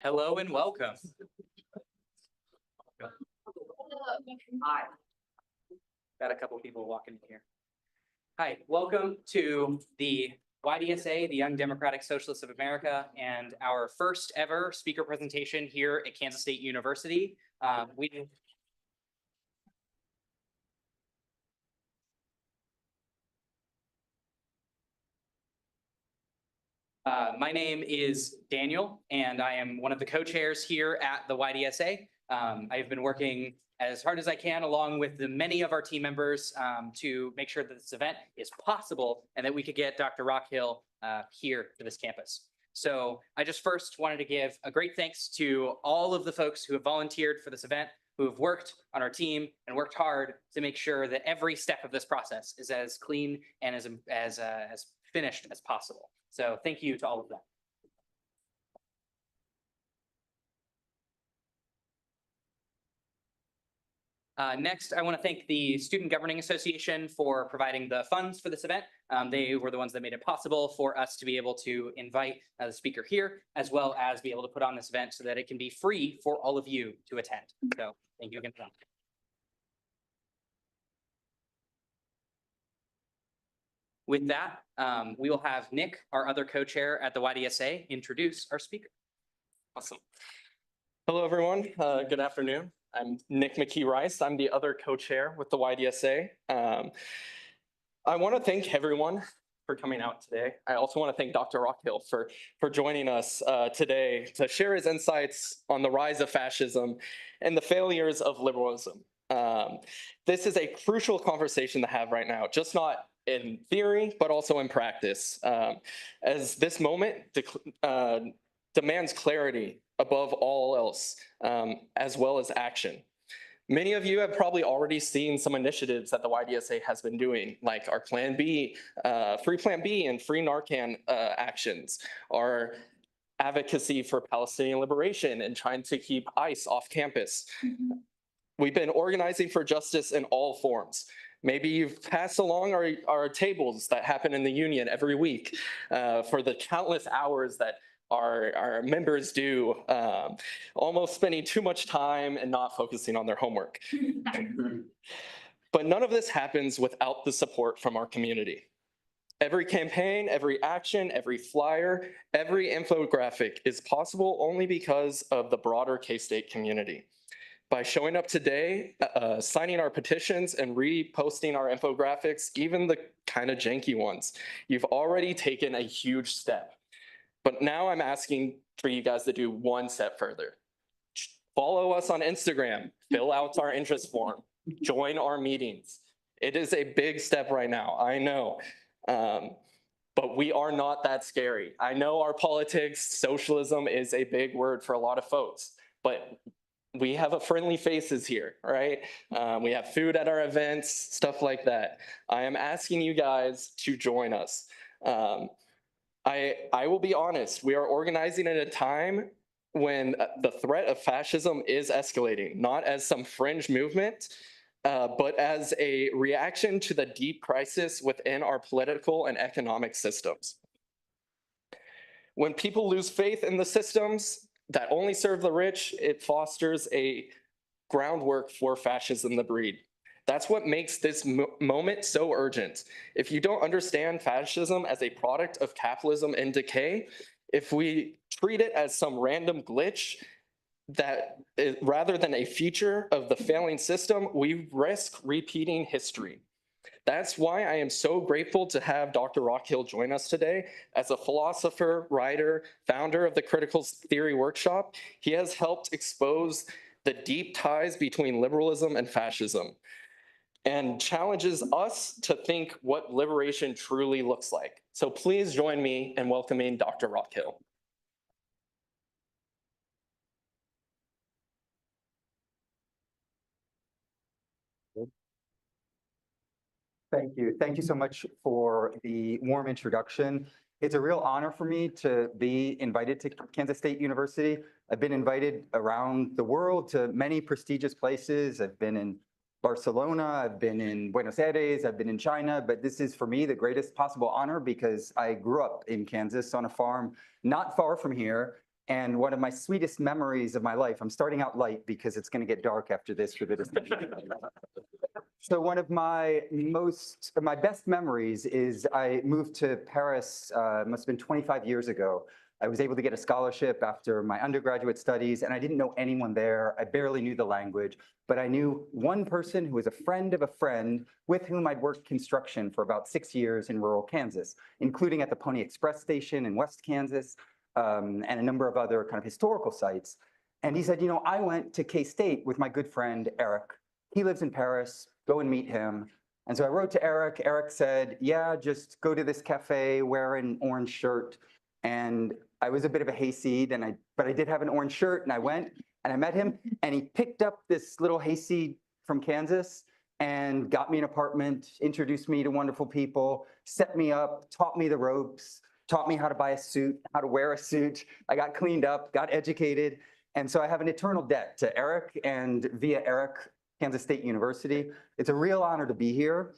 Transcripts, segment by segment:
Hello and welcome. Hi. Got a couple people walking in here. Hi, welcome to the YDSA, the Young Democratic Socialists of America, and our first ever speaker presentation here at Kansas State University. My name is Daniel, and I am one of the co-chairs here at the YDSA. I've been working as hard as I can, along with the many of our team members, to make sure that this event is possible and that we could get Dr. Rockhill here to this campus. So I just first wanted to give a great thanks to all of the folks who have volunteered for this event, who have worked on our team and worked hard to make sure that every step of this process is as clean and as finished as possible. So thank you to all of them. Next, I want to thank the Student Governing Association for providing the funds for this event. They were the ones that made it possible for us to be able to invite the speaker here, as well as be able to put on this event so that it can be free for all of you to attend. So thank you again for that. With that, we will have Nick, our other co-chair at the YDSA, introduce our speaker. Awesome. Hello, everyone. Good afternoon. I'm Nick McKee-Rice. I'm the other co-chair with the YDSA. I want to thank everyone for coming out today. I also want to thank Dr. Rockhill for joining us today to share his insights on the rise of fascism and the failures of liberalism. This is a crucial conversation to have right now, just not in theory, but also in practice, as this moment demands clarity above all else, as well as action. Many of you have probably already seen some initiatives that the YDSA has been doing, like our Plan B, Free Plan B and Free Narcan actions, our advocacy for Palestinian liberation and trying to keep ICE off campus. We've been organizing for justice in all forms. Maybe you've passed along our tables that happen in the union every week for the countless hours that our members do, almost spending too much time and not focusing on their homework. But none of this happens without the support from our community. Every campaign, every action, every flyer, every infographic is possible only because of the broader K-State community. By showing up today, signing our petitions, and reposting our infographics, even the kind of janky ones, you've already taken a huge step. But now I'm asking for you guys to do one step further. Follow us on Instagram, fill out our interest form, join our meetings. It is a big step right now, I know. But we are not that scary. I know our politics, socialism is a big word for a lot of folks, but we have friendly faces here, right? We have food at our events, stuff like that. I am asking you guys to join us. I will be honest, we are organizing at a time when the threat of fascism is escalating, not as some fringe movement, but as a reaction to the deep crisis within our political and economic systems. When people lose faith in the systems that only serve the rich, it fosters a groundwork for fascism to breed. That's what makes this moment so urgent. If you don't understand fascism as a product of capitalism in decay, if we treat it as some random glitch rather than a feature of the failing system, we risk repeating history. That's why I am so grateful to have Dr. Rockhill join us today. As a philosopher, writer, founder of the Critical Theory Workshop, he has helped expose the deep ties between liberalism and fascism and challenges us to think what liberation truly looks like. So please join me in welcoming Dr. Rockhill. Thank you. Thank you so much for the warm introduction. It's a real honor for me to be invited to Kansas State University. I've been invited around the world to many prestigious places. I've been in Barcelona, I've been in Buenos Aires, I've been in China, but this is for me the greatest possible honor because I grew up in Kansas on a farm not far from here. And one of my sweetest memories of my life, I'm starting out light because it's going to get dark after this for the discussion. So one of my best memories is I moved to Paris, must have been 25 years ago. I was able to get a scholarship after my undergraduate studies, and I didn't know anyone there. I barely knew the language, but I knew one person who was a friend of a friend with whom I'd worked construction for about 6 years in rural Kansas, including at the Pony Express station in West Kansas, and a number of other kind of historical sites. And he said, I went to K-State with my good friend, Eric. He lives in Paris, go and meet him. And so I wrote to Eric. Eric said, yeah, just go to this cafe, wear an orange shirt. And I was a bit of a hayseed, but I did have an orange shirt, and I went and I met him, and he picked up this little hayseed from Kansas and got me an apartment, introduced me to wonderful people, set me up, taught me the ropes, taught me how to buy a suit, how to wear a suit. I got cleaned up, got educated. And so I have an eternal debt to Eric, and via Eric, Kansas State University. It's a real honor to be here.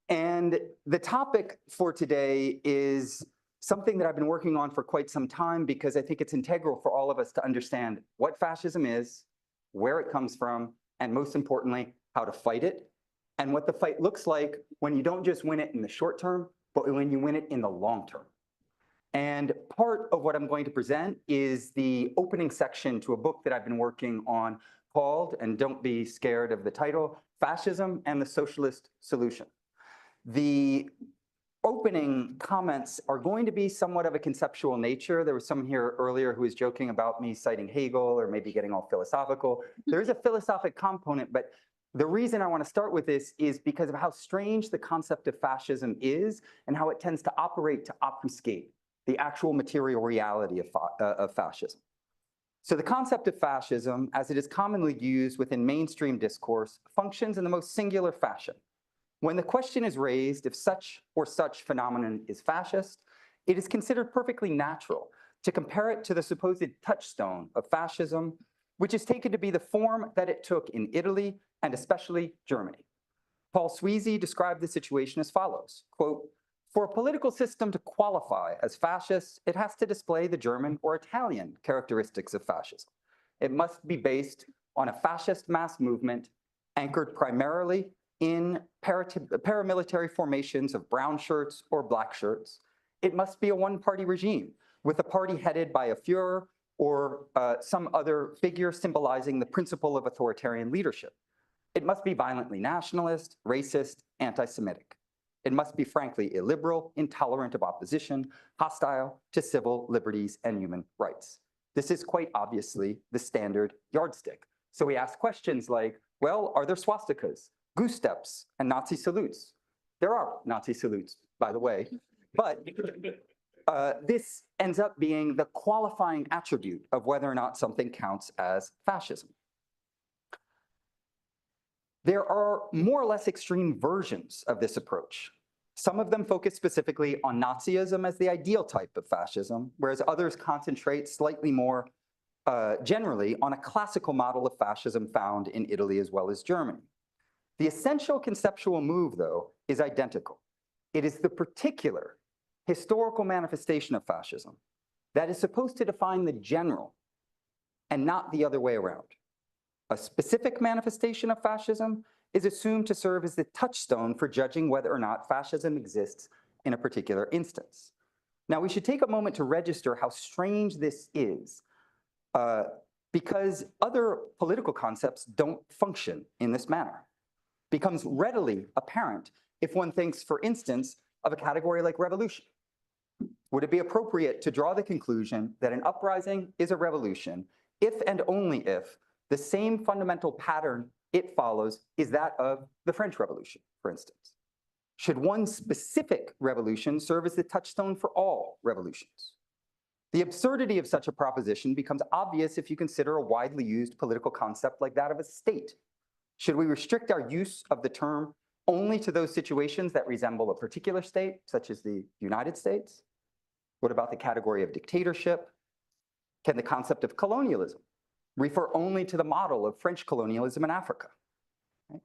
And the topic for today is something that I've been working on for quite some time because I think it's integral for all of us to understand what fascism is, where it comes from, and most importantly, how to fight it, and what the fight looks like when you don't just win it in the short term, but when you win it in the long term. And part of what I'm going to present is the opening section to a book that I've been working on called, and don't be scared of the title, Fascism and the Socialist Solution. The opening comments are going to be somewhat of a conceptual nature. There was someone here earlier who was joking about me citing Hegel or maybe getting all philosophical. There is a philosophic component, but the reason I want to start with this is because of how strange the concept of fascism is and how it tends to operate to obfuscate the actual material reality of fascism. So the concept of fascism, as it is commonly used within mainstream discourse, functions in the most singular fashion. When the question is raised if such or such phenomenon is fascist, it is considered perfectly natural to compare it to the supposed touchstone of fascism, which is taken to be the form that it took in Italy and especially Germany. Paul Sweezy described the situation as follows, quote, "For a political system to qualify as fascist, it has to display the German or Italian characteristics of fascism. It must be based on a fascist mass movement anchored primarily in paramilitary formations of brown shirts or black shirts. It must be a one-party regime with a party headed by a Führer or some other figure symbolizing the principle of authoritarian leadership. It must be violently nationalist, racist, anti-Semitic. It must be frankly illiberal, intolerant of opposition, hostile to civil liberties and human rights." This is quite obviously the standard yardstick. So we ask questions like, well, are there swastikas, goose steps, and Nazi salutes? There are Nazi salutes, by the way, but this ends up being the qualifying attribute of whether or not something counts as fascism. There are more or less extreme versions of this approach. Some of them focus specifically on Nazism as the ideal type of fascism, whereas others concentrate slightly more generally on a classical model of fascism found in Italy as well as Germany. The essential conceptual move, though, is identical. It is the particular historical manifestation of fascism that is supposed to define the general and not the other way around. A specific manifestation of fascism is assumed to serve as the touchstone for judging whether or not fascism exists in a particular instance. Now, we should take a moment to register how strange this is, because other political concepts don't function in this manner. It becomes readily apparent if one thinks, for instance, of a category like revolution. Would it be appropriate to draw the conclusion that an uprising is a revolution if and only if the same fundamental pattern it follows is that of the French Revolution, for instance? Should one specific revolution serve as the touchstone for all revolutions? The absurdity of such a proposition becomes obvious if you consider a widely used political concept like that of a state. Should we restrict our use of the term only to those situations that resemble a particular state, such as the United States? What about the category of dictatorship? Can the concept of colonialism refer only to the model of French colonialism in Africa? Right?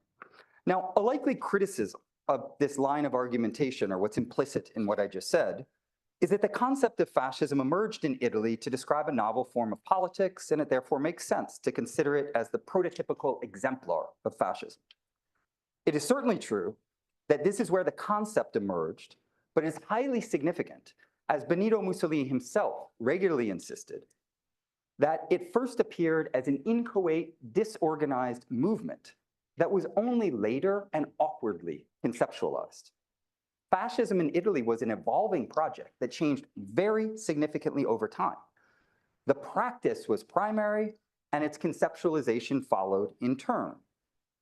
Now, a likely criticism of this line of argumentation, or what's implicit in what I just said, is that the concept of fascism emerged in Italy to describe a novel form of politics, and it therefore makes sense to consider it as the prototypical exemplar of fascism. It is certainly true that this is where the concept emerged, but is highly significant, as Benito Mussolini himself regularly insisted, that it first appeared as an inchoate, disorganized movement that was only later and awkwardly conceptualized. Fascism in Italy was an evolving project that changed very significantly over time. The practice was primary, and its conceptualization followed in turn,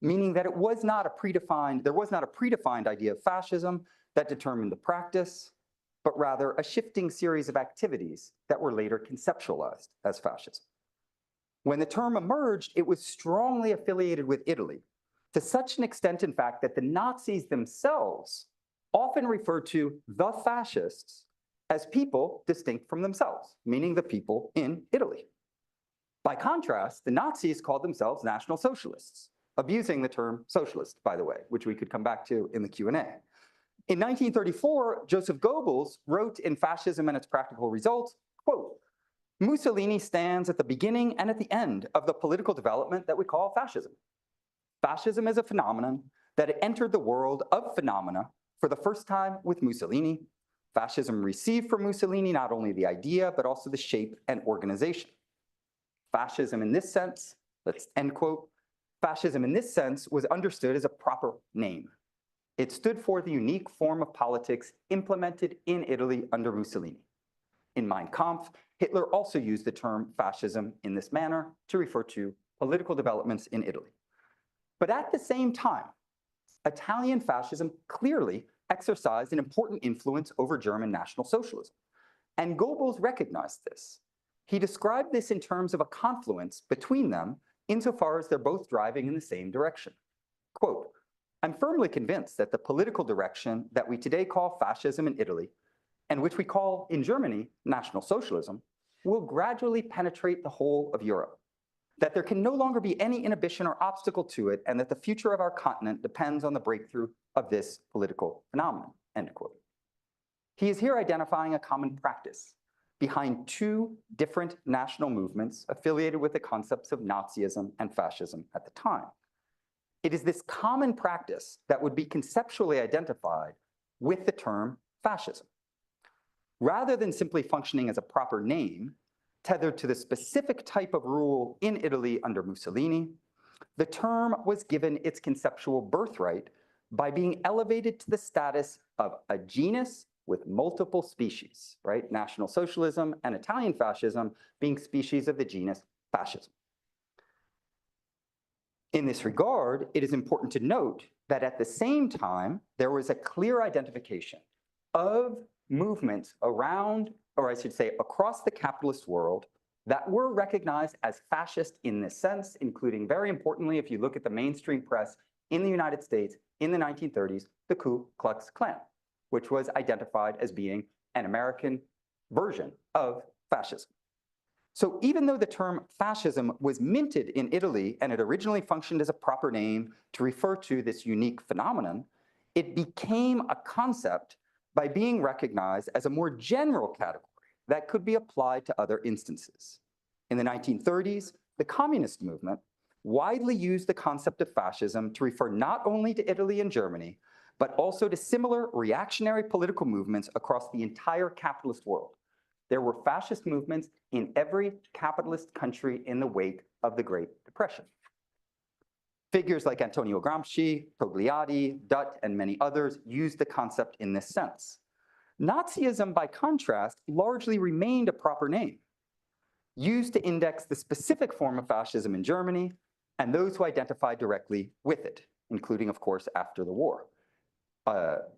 meaning that there was not a predefined idea of fascism that determined the practice, but rather a shifting series of activities that were later conceptualized as fascism. When the term emerged, it was strongly affiliated with Italy, to such an extent, in fact, that the Nazis themselves often referred to the fascists as people distinct from themselves, meaning the people in Italy. By contrast, the Nazis called themselves National Socialists, abusing the term socialist, by the way, which we could come back to in the Q&A. In 1934, Joseph Goebbels wrote in Fascism and Its Practical Results, quote, "Mussolini stands at the beginning and at the end of the political development that we call fascism. Fascism is a phenomenon that entered the world of phenomena for the first time with Mussolini. Fascism received from Mussolini not only the idea, but also the shape and organization. Fascism in this sense," let's end quote, "fascism in this sense was understood as a proper name. It stood for the unique form of politics implemented in Italy under Mussolini. In Mein Kampf, Hitler also used the term fascism in this manner to refer to political developments in Italy. But at the same time, Italian fascism clearly exercised an important influence over German National Socialism, and Goebbels recognized this. He described this in terms of a confluence between them insofar as they're both driving in the same direction. Quote, "I'm firmly convinced that the political direction that we today call fascism in Italy, and which we call in Germany National Socialism, will gradually penetrate the whole of Europe. That there can no longer be any inhibition or obstacle to it, and that the future of our continent depends on the breakthrough of this political phenomenon," end quote. He is here identifying a common practice behind two different national movements affiliated with the concepts of Nazism and fascism at the time. It is this common practice that would be conceptually identified with the term fascism. Rather than simply functioning as a proper name, tethered to the specific type of rule in Italy under Mussolini, the term was given its conceptual birthright by being elevated to the status of a genus with multiple species, right? National Socialism and Italian fascism being species of the genus fascism. In this regard, it is important to note that at the same time, there was a clear identification of movements around, or I should say across the capitalist world, that were recognized as fascist in this sense, including, very importantly, if you look at the mainstream press in the United States in the 1930s, the Ku Klux Klan, which was identified as being an American version of fascism. So even though the term fascism was minted in Italy and it originally functioned as a proper name to refer to this unique phenomenon, it became a concept by being recognized as a more general category that could be applied to other instances. In the 1930s, the communist movement widely used the concept of fascism to refer not only to Italy and Germany, but also to similar reactionary political movements across the entire capitalist world. There were fascist movements in every capitalist country in the wake of the Great Depression. Figures like Antonio Gramsci, Togliatti, Dutt, and many others used the concept in this sense. Nazism, by contrast, largely remained a proper name, used to index the specific form of fascism in Germany and those who identified directly with it, including, of course, after the war.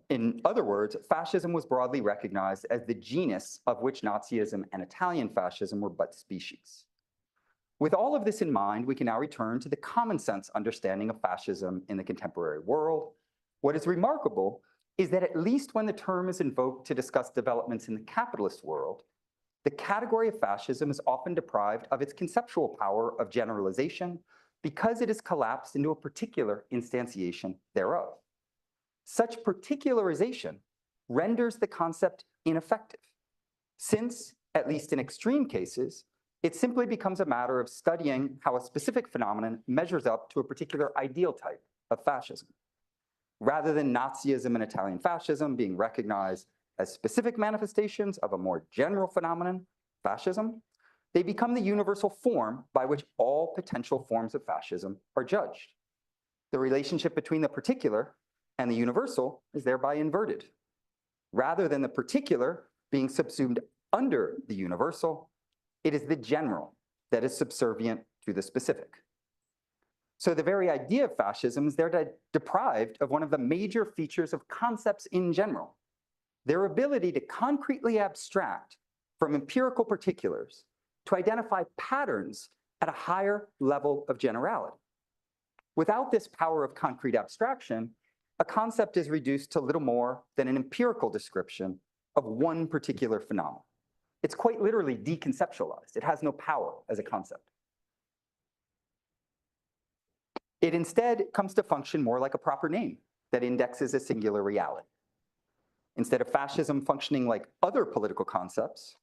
In other words, fascism was broadly recognized as the genus of which Nazism and Italian fascism were but species. With all of this in mind, we can now return to the common sense understanding of fascism in the contemporary world. What is remarkable is that at least when the term is invoked to discuss developments in the capitalist world, the category of fascism is often deprived of its conceptual power of generalization because it is collapsed into a particular instantiation thereof. Such particularization renders the concept ineffective since, at least in extreme cases, it simply becomes a matter of studying how a specific phenomenon measures up to a particular ideal type of fascism. Rather than Nazism and Italian fascism being recognized as specific manifestations of a more general phenomenon, fascism, they become the universal form by which all potential forms of fascism are judged. The relationship between the particular and the universal is thereby inverted. Rather than the particular being subsumed under the universal, it is the general that is subservient to the specific. So the very idea of fascism is thereby deprived of one of the major features of concepts in general, their ability to concretely abstract from empirical particulars to identify patterns at a higher level of generality. Without this power of concrete abstraction, a concept is reduced to little more than an empirical description of one particular phenomenon. It's quite literally deconceptualized. It has no power as a concept. It instead comes to function more like a proper name that indexes a singular reality. Instead of fascism functioning like other political concepts,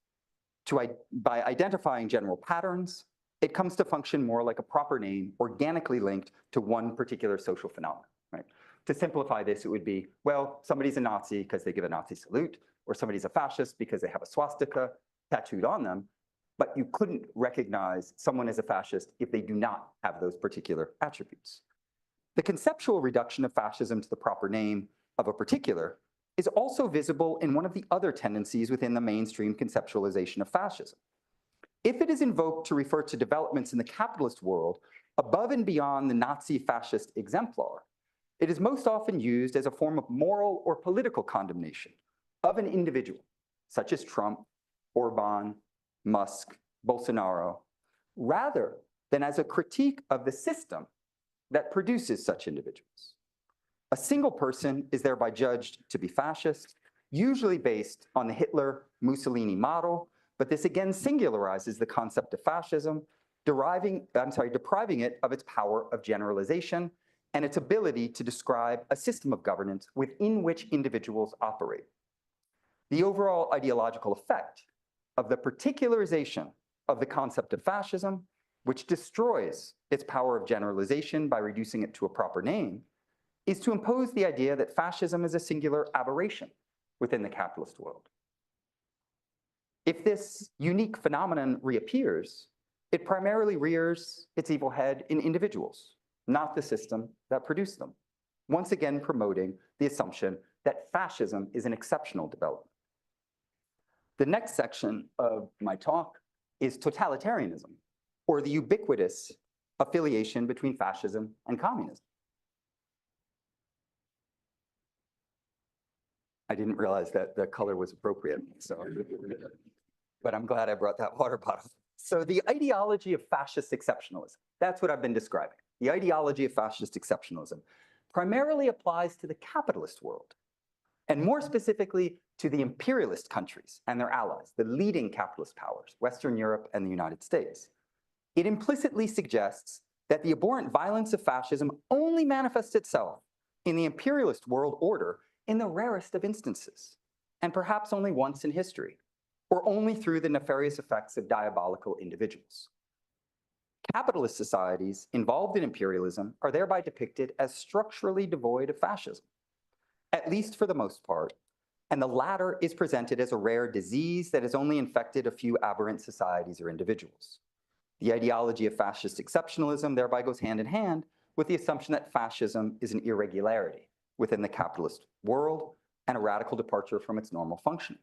by identifying general patterns, it comes to function more like a proper name organically linked to one particular social phenomenon. Right? To simplify this, it would be, well, somebody's a Nazi because they give a Nazi salute, or somebody's a fascist because they have a swastika tattooed on them, but you couldn't recognize someone as a fascist if they do not have those particular attributes. The conceptual reduction of fascism to the proper name of a particular is also visible in one of the other tendencies within the mainstream conceptualization of fascism. If it is invoked to refer to developments in the capitalist world above and beyond the Nazi fascist exemplar, it is most often used as a form of moral or political condemnation of an individual, such as Trump, Orban, Musk, Bolsonaro, rather than as a critique of the system that produces such individuals. A single person is thereby judged to be fascist, usually based on the Hitler-Mussolini model, but this again singularizes the concept of fascism, depriving it of its power of generalization and its ability to describe a system of governance within which individuals operate. The overall ideological effect of the particularization of the concept of fascism, which destroys its power of generalization by reducing it to a proper name, is to impose the idea that fascism is a singular aberration within the capitalist world. If this unique phenomenon reappears, it primarily rears its evil head in individuals, not the system that produced them, once again promoting the assumption that fascism is an exceptional development. The next section of my talk is totalitarianism, or the ubiquitous affiliation between fascism and communism. I didn't realize that the color was appropriate, so, but I'm glad I brought that water bottle. So the ideology of fascist exceptionalism, that's what I've been describing. The ideology of fascist exceptionalism primarily applies to the capitalist world, and more specifically to the imperialist countries and their allies, the leading capitalist powers, Western Europe and the United States. It implicitly suggests that the abhorrent violence of fascism only manifests itself in the imperialist world order in the rarest of instances, and perhaps only once in history, or only through the nefarious effects of diabolical individuals. Capitalist societies involved in imperialism are thereby depicted as structurally devoid of fascism, at least for the most part, and the latter is presented as a rare disease that has only infected a few aberrant societies or individuals. The ideology of fascist exceptionalism thereby goes hand in hand with the assumption that fascism is an irregularity within the capitalist world and a radical departure from its normal functioning.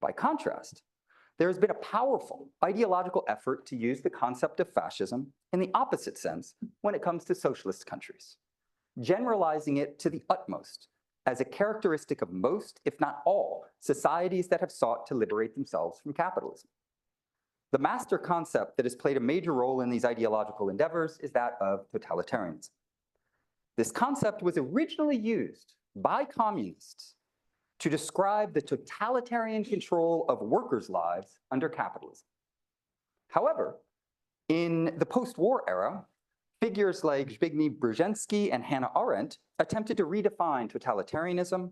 By contrast, there has been a powerful ideological effort to use the concept of fascism in the opposite sense when it comes to socialist countries, generalizing it to the utmost as a characteristic of most, if not all, societies that have sought to liberate themselves from capitalism. The master concept that has played a major role in these ideological endeavors is that of totalitarianism. This concept was originally used by communists to describe the totalitarian control of workers' lives under capitalism. However, in the post-war era, figures like Zbigniew Brzezinski and Hannah Arendt attempted to redefine totalitarianism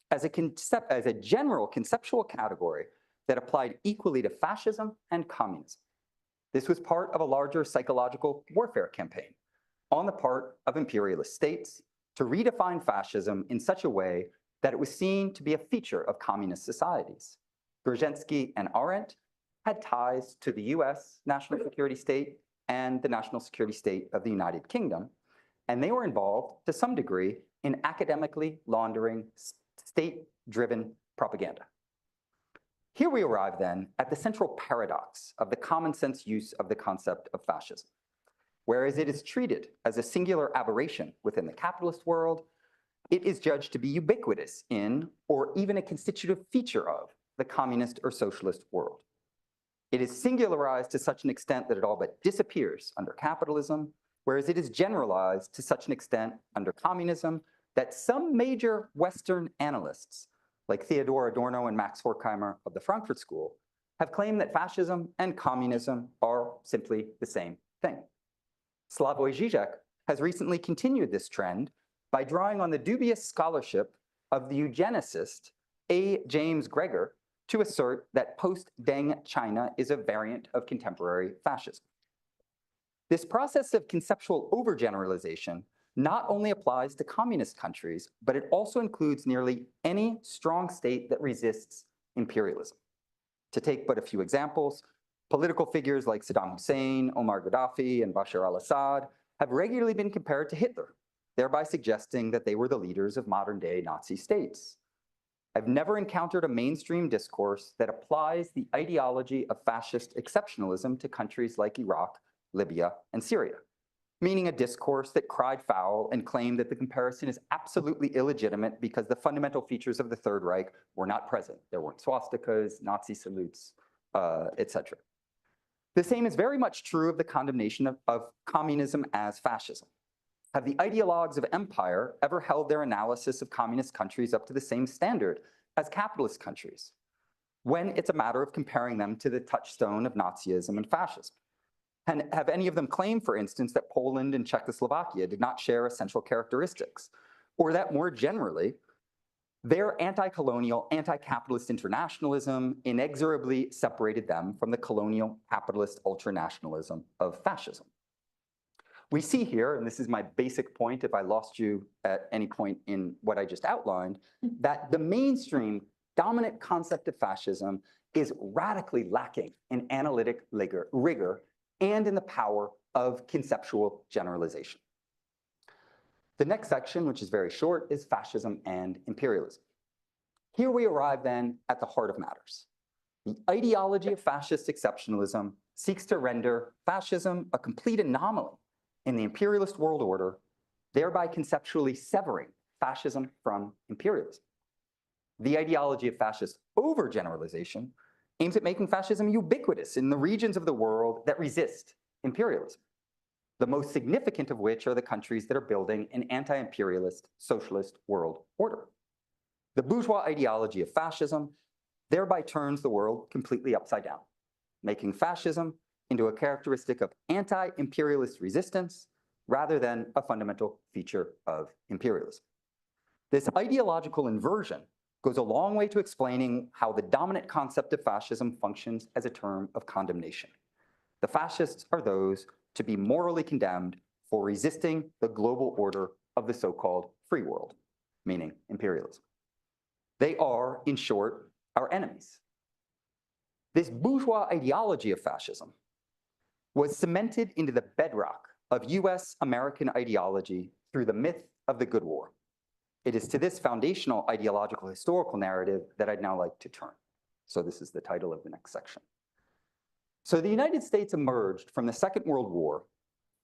as a general conceptual category that applied equally to fascism and communism. This was part of a larger psychological warfare campaign on the part of imperialist states to redefine fascism in such a way that it was seen to be a feature of communist societies. Brzezinski and Arendt had ties to the US national security state and the national security state of the United Kingdom, and they were involved to some degree in academically laundering state-driven propaganda. Here we arrive then at the central paradox of the common sense use of the concept of fascism. Whereas it is treated as a singular aberration within the capitalist world, it is judged to be ubiquitous in, or even a constitutive feature of, the communist or socialist world. It is singularized to such an extent that it all but disappears under capitalism, whereas it is generalized to such an extent under communism that some major Western analysts, like Theodor Adorno and Max Horkheimer of the Frankfurt School, have claimed that fascism and communism are simply the same thing. Slavoj Žižek has recently continued this trend by drawing on the dubious scholarship of the eugenicist A. James Gregor to assert that post-Deng China is a variant of contemporary fascism. This process of conceptual overgeneralization not only applies to communist countries, but it also includes nearly any strong state that resists imperialism. To take but a few examples, political figures like Saddam Hussein, Omar Gaddafi, and Bashar al-Assad have regularly been compared to Hitler, thereby suggesting that they were the leaders of modern-day Nazi states. I've never encountered a mainstream discourse that applies the ideology of fascist exceptionalism to countries like Iraq, Libya, and Syria, meaning a discourse that cried foul and claimed that the comparison is absolutely illegitimate because the fundamental features of the Third Reich were not present. There weren't swastikas, Nazi salutes, etc. The same is very much true of the condemnation of communism as fascism. Have the ideologues of empire ever held their analysis of communist countries up to the same standard as capitalist countries, when it's a matter of comparing them to the touchstone of Nazism and fascism? And have any of them claimed, for instance, that Poland and Czechoslovakia did not share essential characteristics, or that more generally, their anti-colonial, anti-capitalist internationalism inexorably separated them from the colonial capitalist ultranationalism of fascism? We see here, and this is my basic point if I lost you at any point in what I just outlined, that the mainstream dominant concept of fascism is radically lacking in analytic rigor and in the power of conceptual generalization. The next section, which is very short, is fascism and imperialism. Here we arrive then at the heart of matters. The ideology of fascist exceptionalism seeks to render fascism a complete anomaly in the imperialist world order, thereby conceptually severing fascism from imperialism. The ideology of fascist overgeneralization aims at making fascism ubiquitous in the regions of the world that resist imperialism, the most significant of which are the countries that are building an anti-imperialist socialist world order. The bourgeois ideology of fascism thereby turns the world completely upside down, making fascism into a characteristic of anti-imperialist resistance rather than a fundamental feature of imperialism. This ideological inversion goes a long way to explaining how the dominant concept of fascism functions as a term of condemnation. The fascists are those to be morally condemned for resisting the global order of the so-called free world, meaning imperialism. They are, in short, our enemies. This bourgeois ideology of fascism was cemented into the bedrock of US-American ideology through the myth of the Good War. It is to this foundational ideological historical narrative that I'd now like to turn. So this is the title of the next section. So the United States emerged from the Second World War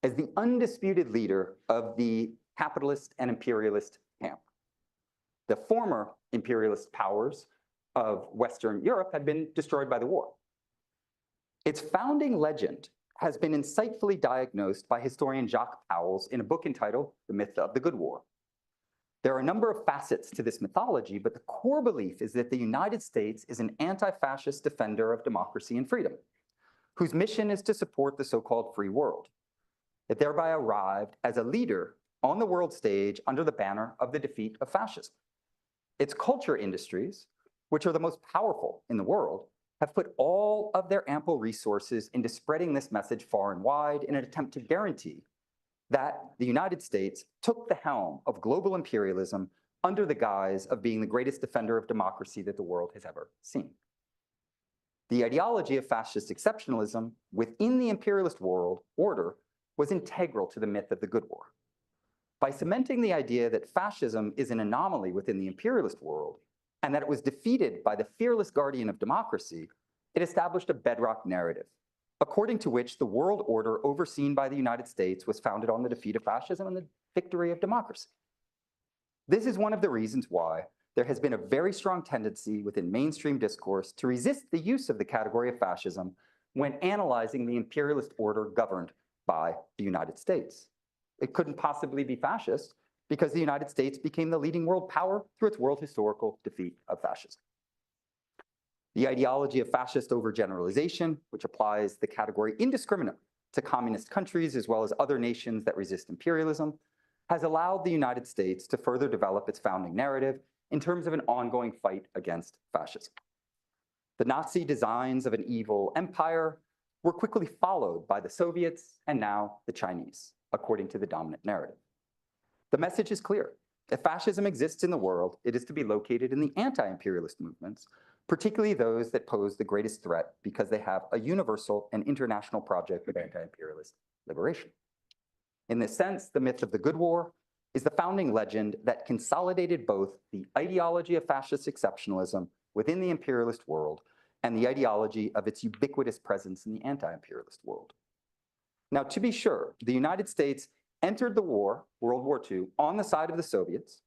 as the undisputed leader of the capitalist and imperialist camp. The former imperialist powers of Western Europe had been destroyed by the war. Its founding legend has been insightfully diagnosed by historian Jacques Pauwels in a book entitled The Myth of the Good War. There are a number of facets to this mythology, but the core belief is that the United States is an anti-fascist defender of democracy and freedom, whose mission is to support the so-called free world. It thereby arrived as a leader on the world stage under the banner of the defeat of fascism. Its culture industries, which are the most powerful in the world, have put all of their ample resources into spreading this message far and wide in an attempt to guarantee that the United States took the helm of global imperialism under the guise of being the greatest defender of democracy that the world has ever seen. The ideology of fascist exceptionalism within the imperialist world order was integral to the myth of the good war. By cementing the idea that fascism is an anomaly within the imperialist world and that it was defeated by the fearless guardian of democracy, it established a bedrock narrative, according to which the world order overseen by the United States was founded on the defeat of fascism and the victory of democracy. This is one of the reasons why there has been a very strong tendency within mainstream discourse to resist the use of the category of fascism when analyzing the imperialist order governed by the United States. It couldn't possibly be fascist because the United States became the leading world power through its world historical defeat of fascism. The ideology of fascist overgeneralization, which applies the category indiscriminately to communist countries as well as other nations that resist imperialism, has allowed the United States to further develop its founding narrative in terms of an ongoing fight against fascism. The Nazi designs of an evil empire were quickly followed by the Soviets and now the Chinese, according to the dominant narrative. The message is clear. If fascism exists in the world, it is to be located in the anti-imperialist movements, particularly those that pose the greatest threat because they have a universal and international project of anti-imperialist liberation. In this sense, the myth of the good war is the founding legend that consolidated both the ideology of fascist exceptionalism within the imperialist world and the ideology of its ubiquitous presence in the anti-imperialist world. Now, to be sure, the United States entered the war, World War II, on the side of the Soviets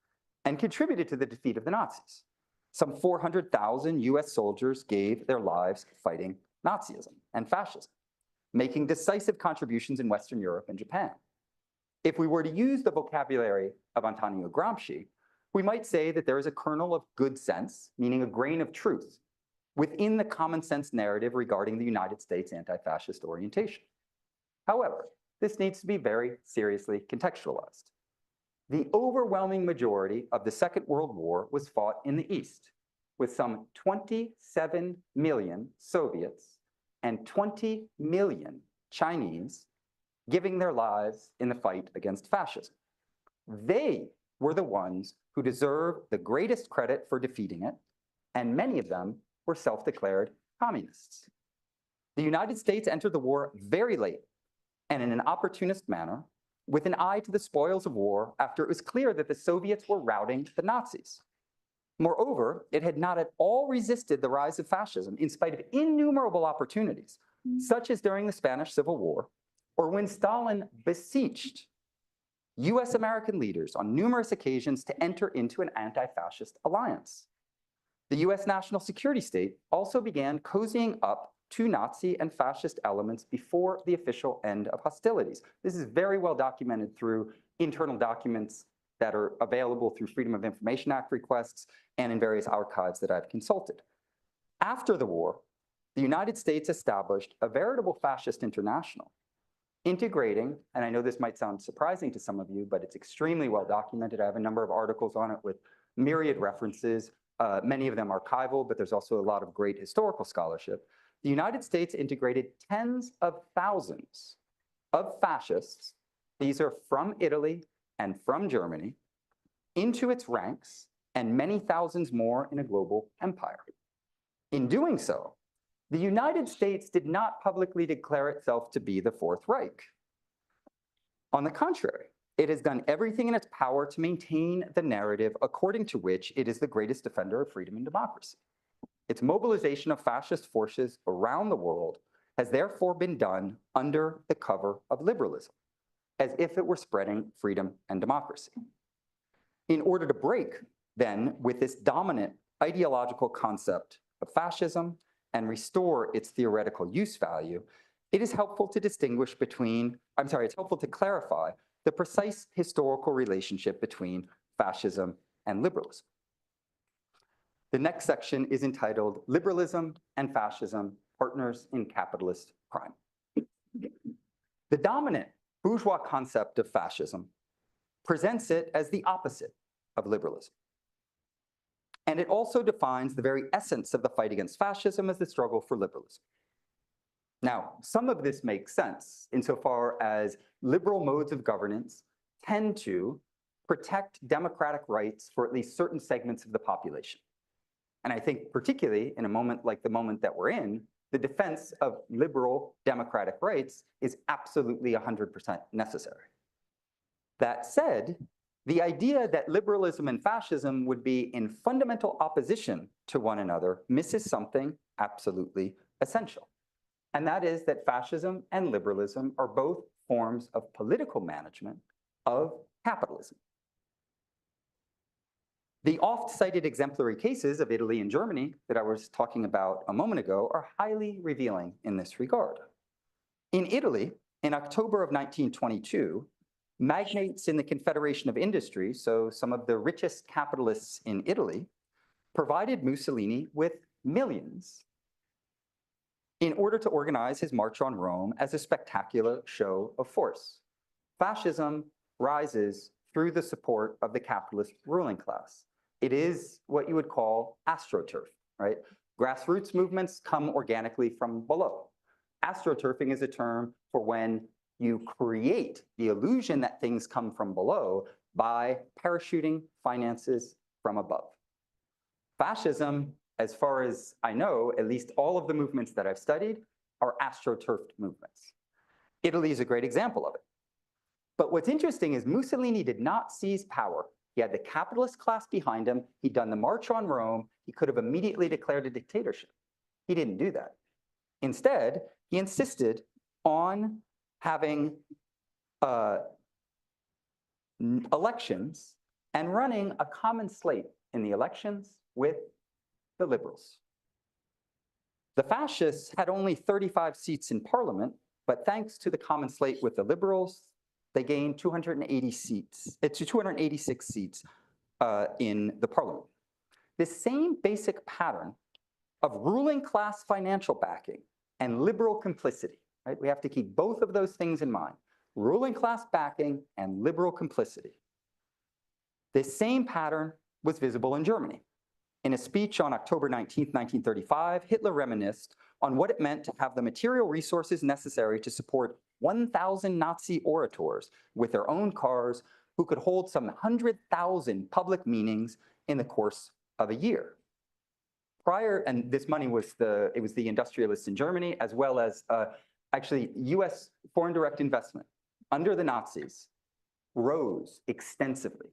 and contributed to the defeat of the Nazis. Some 400,000 US soldiers gave their lives fighting Nazism and fascism, making decisive contributions in Western Europe and Japan. If we were to use the vocabulary of Antonio Gramsci, we might say that there is a kernel of good sense, meaning a grain of truth, within the common sense narrative regarding the United States anti-fascist orientation. However, this needs to be very seriously contextualized. The overwhelming majority of the Second World War was fought in the East, with some 27 million Soviets and 20 million Chinese giving their lives in the fight against fascism. They were the ones who deserve the greatest credit for defeating it, and many of them were self-declared communists. The United States entered the war very late and in an opportunist manner, with an eye to the spoils of war after it was clear that the Soviets were routing the Nazis. Moreover, it had not at all resisted the rise of fascism in spite of innumerable opportunities, such as during the Spanish Civil War, or when Stalin beseeched US American leaders on numerous occasions to enter into an anti-fascist alliance. The US national security state also began cozying up to Nazi and fascist elements before the official end of hostilities. This is very well documented through internal documents that are available through Freedom of Information Act requests and in various archives that I've consulted. After the war, the United States established a veritable fascist international, integrating, and I know this might sound surprising to some of you, but it's extremely well documented. I have a number of articles on it with myriad references, many of them archival, but there's also a lot of great historical scholarship. The United States integrated tens of thousands of fascists, these are from Italy and from Germany, into its ranks, and many thousands more in a global empire. In doing so, the United States did not publicly declare itself to be the Fourth Reich. On the contrary, it has done everything in its power to maintain the narrative according to which it is the greatest defender of freedom and democracy. Its mobilization of fascist forces around the world has therefore been done under the cover of liberalism, as if it were spreading freedom and democracy. In order to break, then, with this dominant ideological concept of fascism and restore its theoretical use value, it is helpful to distinguish between, it's helpful to clarify the precise historical relationship between fascism and liberalism. The next section is entitled Liberalism and Fascism, Partners in Capitalist Crime. The dominant bourgeois concept of fascism presents it as the opposite of liberalism. And it also defines the very essence of the fight against fascism as the struggle for liberalism. Now, some of this makes sense insofar as liberal modes of governance tend to protect democratic rights for at least certain segments of the population. And I think particularly in a moment like the moment that we're in, the defense of liberal democratic rights is absolutely 100% necessary. That said, the idea that liberalism and fascism would be in fundamental opposition to one another misses something absolutely essential. And that is that fascism and liberalism are both forms of political management of capitalism. The oft-cited exemplary cases of Italy and Germany that I was talking about a moment ago are highly revealing in this regard. In Italy, in October of 1922, magnates in the Confederation of Industry, so some of the richest capitalists in Italy, provided Mussolini with millions in order to organize his march on Rome as a spectacular show of force. Fascism rises through the support of the capitalist ruling class. It is what you would call astroturf, right? Grassroots movements come organically from below. Astroturfing is a term for when you create the illusion that things come from below by parachuting finances from above. Fascism, as far as I know, at least all of the movements that I've studied, are astroturfed movements. Italy is a great example of it. But what's interesting is Mussolini did not seize power. He had the capitalist class behind him. He'd done the March on Rome. He could have immediately declared a dictatorship. He didn't do that. Instead, he insisted on having elections and running a common slate in the elections with the liberals. The fascists had only 35 seats in parliament, but thanks to the common slate with the liberals, they gained 286 seats in the parliament. This same basic pattern of ruling class financial backing and liberal complicity, right? We have to keep both of those things in mind, ruling class backing and liberal complicity. This same pattern was visible in Germany. In a speech on October 19, 1935, Hitler reminisced on what it meant to have the material resources necessary to support 1,000 Nazi orators with their own cars who could hold some 100,000 public meetings in the course of a year. And this money was the industrialists in Germany, as well as actually US foreign direct investment under the Nazis rose extensively.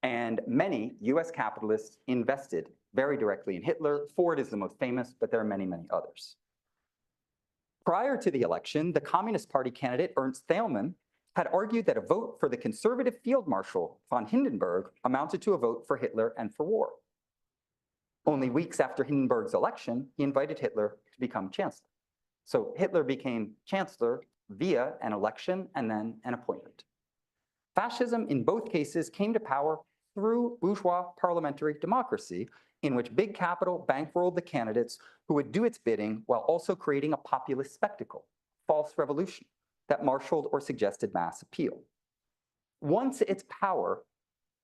And many US capitalists invested very directly in Hitler. Ford is the most famous, but there are many, many others. Prior to the election, the Communist Party candidate Ernst Thälmann had argued that a vote for the conservative Field Marshal von Hindenburg amounted to a vote for Hitler and for war. Only weeks after Hindenburg's election, he invited Hitler to become chancellor. So Hitler became chancellor via an election and then an appointment. Fascism in both cases came to power through bourgeois parliamentary democracy, in which big capital bankrolled the candidates who would do its bidding while also creating a populist spectacle, false revolution, that marshaled or suggested mass appeal. Once its power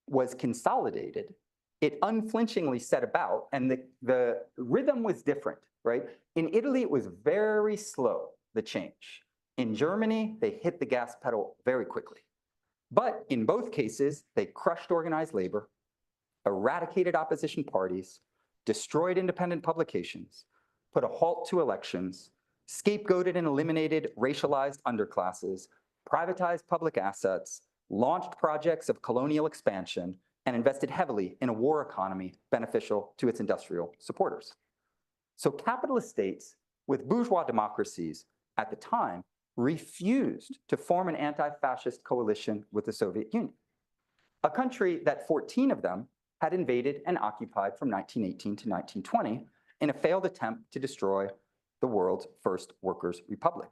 was consolidated, it unflinchingly set about, and the rhythm was different, right? In Italy, it was very slow, the change. In Germany, they hit the gas pedal very quickly. But in both cases, they crushed organized labor, eradicated opposition parties, destroyed independent publications, put a halt to elections, scapegoated and eliminated racialized underclasses, privatized public assets, launched projects of colonial expansion, and invested heavily in a war economy beneficial to its industrial supporters. So capitalist states with bourgeois democracies at the time refused to form an anti-fascist coalition with the Soviet Union, a country that 14 of them had invaded and occupied from 1918 to 1920 in a failed attempt to destroy the world's first workers' republic.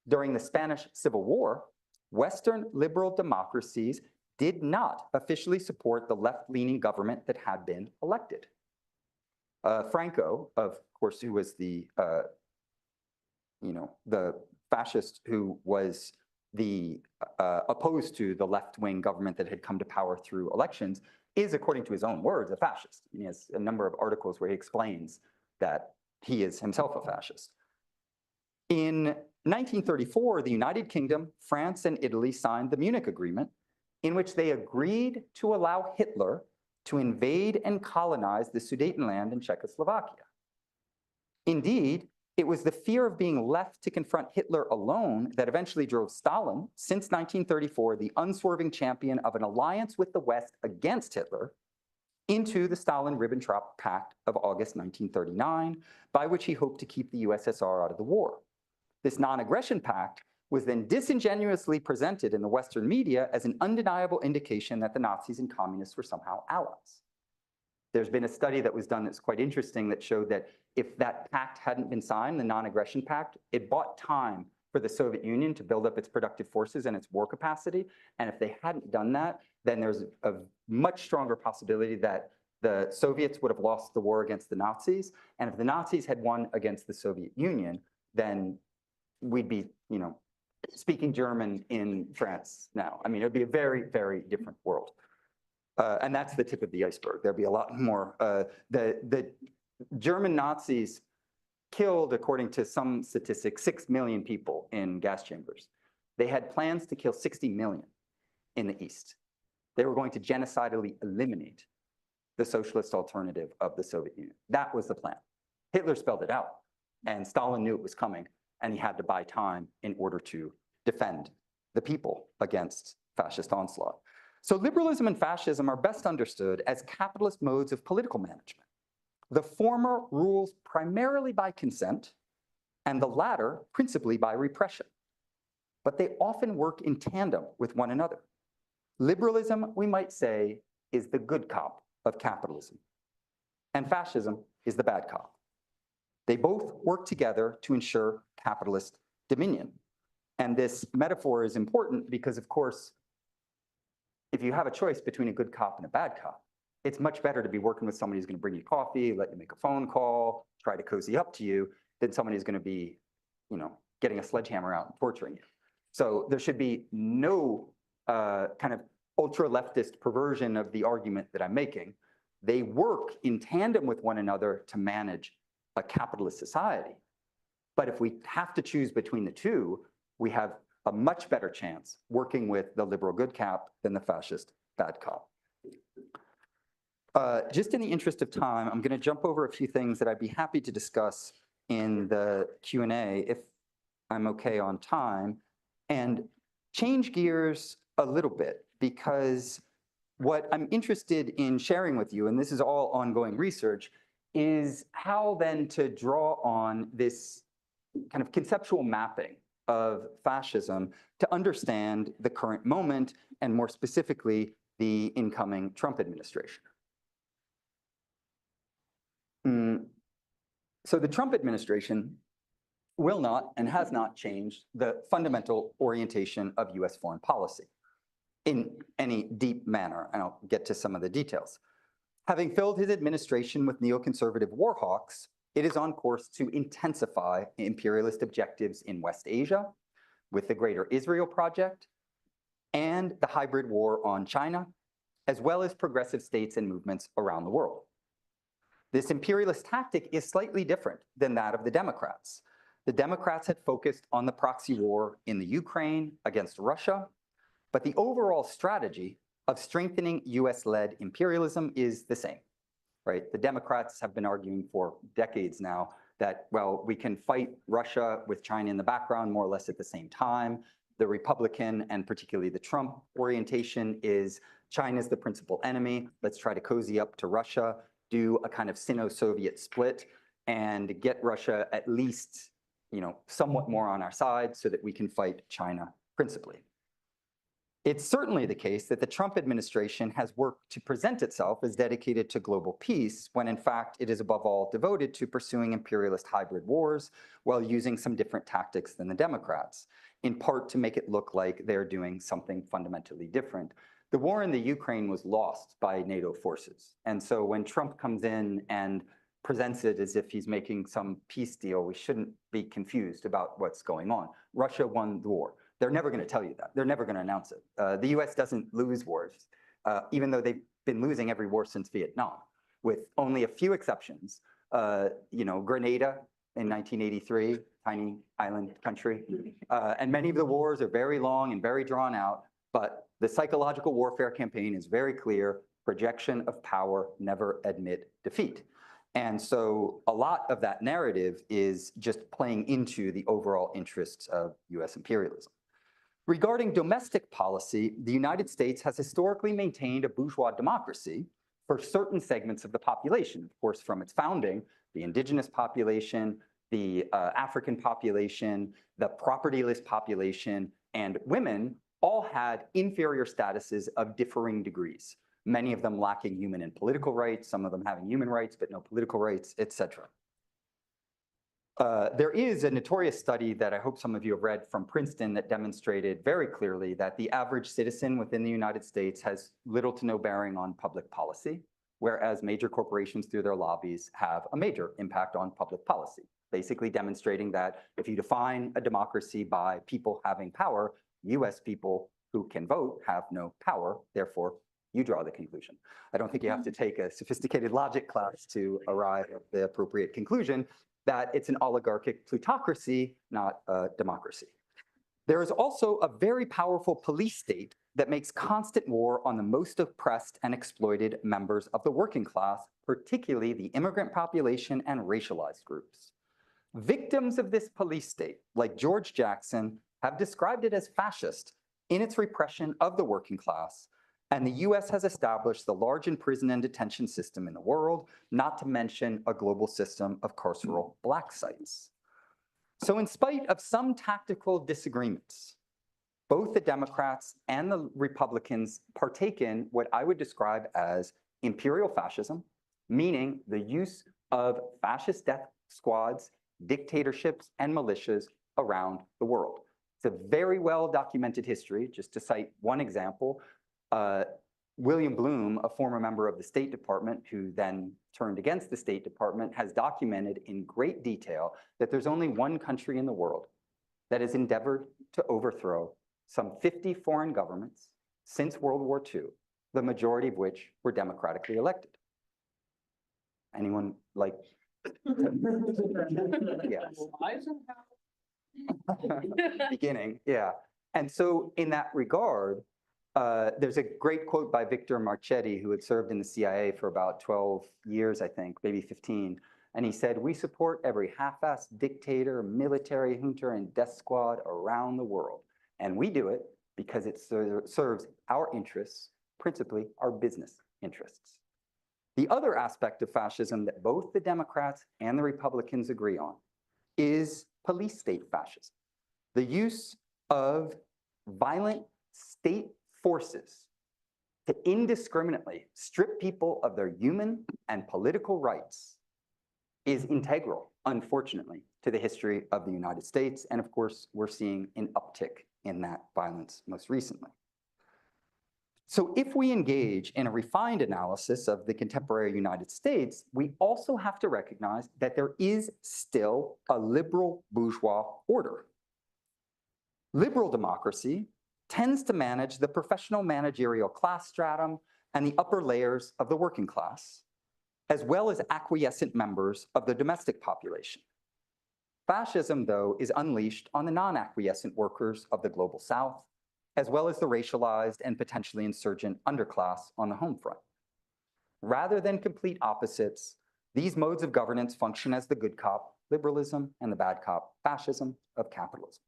During the Spanish Civil War, Western liberal democracies did not officially support the left-leaning government that had been elected. Franco, of course, who was the fascist who was opposed to the left-wing government that had come to power through elections, is, according to his own words, a fascist. He has a number of articles where he explains that he is himself a fascist. In 1934, the United Kingdom, France, and Italy signed the Munich Agreement, in which they agreed to allow Hitler to invade and colonize the Sudetenland in Czechoslovakia. Indeed, it was the fear of being left to confront Hitler alone that eventually drove Stalin, since 1934, the unswerving champion of an alliance with the West against Hitler, into the Stalin-Ribbentrop Pact of August 1939, by which he hoped to keep the USSR out of the war. This non-aggression pact was then disingenuously presented in the Western media as an undeniable indication that the Nazis and communists were somehow allies. There's been a study that was done that's quite interesting that showed that if that pact hadn't been signed, the non-aggression pact, it bought time for the Soviet Union to build up its productive forces and its war capacity. And if they hadn't done that, then there's a much stronger possibility that the Soviets would have lost the war against the Nazis. And if the Nazis had won against the Soviet Union, then we'd be, speaking German in France now. I mean, it'd be a very, very different world. And that's the tip of the iceberg. There'd be a lot more. The German Nazis killed, according to some statistics, 6 million people in gas chambers. They had plans to kill 60 million in the East. They were going to genocidally eliminate the socialist alternative of the Soviet Union. That was the plan. Hitler spelled it out, and Stalin knew it was coming, and he had to buy time in order to defend the people against fascist onslaught. So liberalism and fascism are best understood as capitalist modes of political management. The former rules primarily by consent, and the latter principally by repression. But they often work in tandem with one another. Liberalism, we might say, is the good cop of capitalism, and fascism is the bad cop. They both work together to ensure capitalist dominion. And this metaphor is important because, of course, if you have a choice between a good cop and a bad cop, it's much better to be working with somebody who's going to bring you coffee, let you make a phone call, try to cozy up to you, than somebody who's going to be, getting a sledgehammer out and torturing you. So there should be no kind of ultra-leftist perversion of the argument that I'm making. They work in tandem with one another to manage a capitalist society. But if we have to choose between the two, we have a much better chance working with the liberal good cop than the fascist bad cop. Just in the interest of time, I'm going to jump over a few things that I'd be happy to discuss in the Q&A if I'm okay on time, and change gears a little bit, because what I'm interested in sharing with you, and this is all ongoing research, is how then to draw on this kind of conceptual mapping of fascism to understand the current moment, and more specifically, the incoming Trump administration. So the Trump administration will not and has not changed the fundamental orientation of US foreign policy in any deep manner, and I'll get to some of the details. Having filled his administration with neoconservative war hawks, it is on course to intensify imperialist objectives in West Asia with the Greater Israel Project and the hybrid war on China, as well as progressive states and movements around the world. This imperialist tactic is slightly different than that of the Democrats. The Democrats had focused on the proxy war in the Ukraine against Russia, but the overall strategy of strengthening US-led imperialism is the same, right? The Democrats have been arguing for decades now that, well, we can fight Russia with China in the background more or less at the same time. The Republican, and particularly the Trump orientation, is China's the principal enemy. Let's try to cozy up to Russia, do a kind of Sino-Soviet split, and get Russia at least, somewhat more on our side so that we can fight China principally. It's certainly the case that the Trump administration has worked to present itself as dedicated to global peace, when in fact it is above all devoted to pursuing imperialist hybrid wars while using some different tactics than the Democrats, in part to make it look like they're doing something fundamentally different. The war in the Ukraine was lost by NATO forces. And so when Trump comes in and presents it as if he's making some peace deal, we shouldn't be confused about what's going on. Russia won the war. They're never going to tell you that. They're never going to announce it. The US doesn't lose wars, even though they've been losing every war since Vietnam, with only a few exceptions. Grenada in 1983, tiny island country. And many of the wars are very long and very drawn out, but the psychological warfare campaign is very clear: projection of power, never admit defeat. And so a lot of that narrative is just playing into the overall interests of US imperialism. Regarding domestic policy, the United States has historically maintained a bourgeois democracy for certain segments of the population. Of course, from its founding, the indigenous population, the African population, the propertyless population, and women all had inferior statuses of differing degrees, many of them lacking human and political rights, some of them having human rights but no political rights, etc. There is a notorious study that I hope some of you have read from Princeton that demonstrated very clearly that the average citizen within the United States has little to no bearing on public policy, whereas major corporations through their lobbies have a major impact on public policy, basically demonstrating that if you define a democracy by people having power, US people who can vote have no power, therefore you draw the conclusion. I don't think you have to take a sophisticated logic class to arrive at the appropriate conclusion that it's an oligarchic plutocracy, not a democracy. There is also a very powerful police state that makes constant war on the most oppressed and exploited members of the working class, particularly the immigrant population and racialized groups. Victims of this police state, like George Jackson, have described it as fascist in its repression of the working class, and the US has established the largest prison and detention system in the world, not to mention a global system of carceral black sites. So in spite of some tactical disagreements, both the Democrats and the Republicans partake in what I would describe as imperial fascism, meaning the use of fascist death squads, dictatorships, and militias around the world. It's a very well documented history. Just to cite one example, William Bloom, a former member of the State Department who then turned against the State Department, has documented in great detail that there's only one country in the world that has endeavored to overthrow some 50 foreign governments since World War II, the majority of which were democratically elected. Anyone like? Yes. Beginning, yeah. And so in that regard, there's a great quote by Victor Marchetti, who had served in the CIA for about 12 years, I think, maybe 15. And he said, "We support every half-assed dictator, military junta, and death squad around the world. And we do it because it serves our interests, principally our business interests." The other aspect of fascism that both the Democrats and the Republicans agree on is police state fascism, the use of violent state forces to indiscriminately strip people of their human and political rights is integral, unfortunately, to the history of the United States. And of course, we're seeing an uptick in that violence most recently. So if we engage in a refined analysis of the contemporary United States, we also have to recognize that there is still a liberal bourgeois order. Liberal democracy tends to manage the professional managerial class stratum and the upper layers of the working class, as well as acquiescent members of the domestic population. Fascism, though, is unleashed on the non-acquiescent workers of the global South, as well as the racialized and potentially insurgent underclass on the home front. Rather than complete opposites, these modes of governance function as the good cop liberalism and the bad cop fascism of capitalism.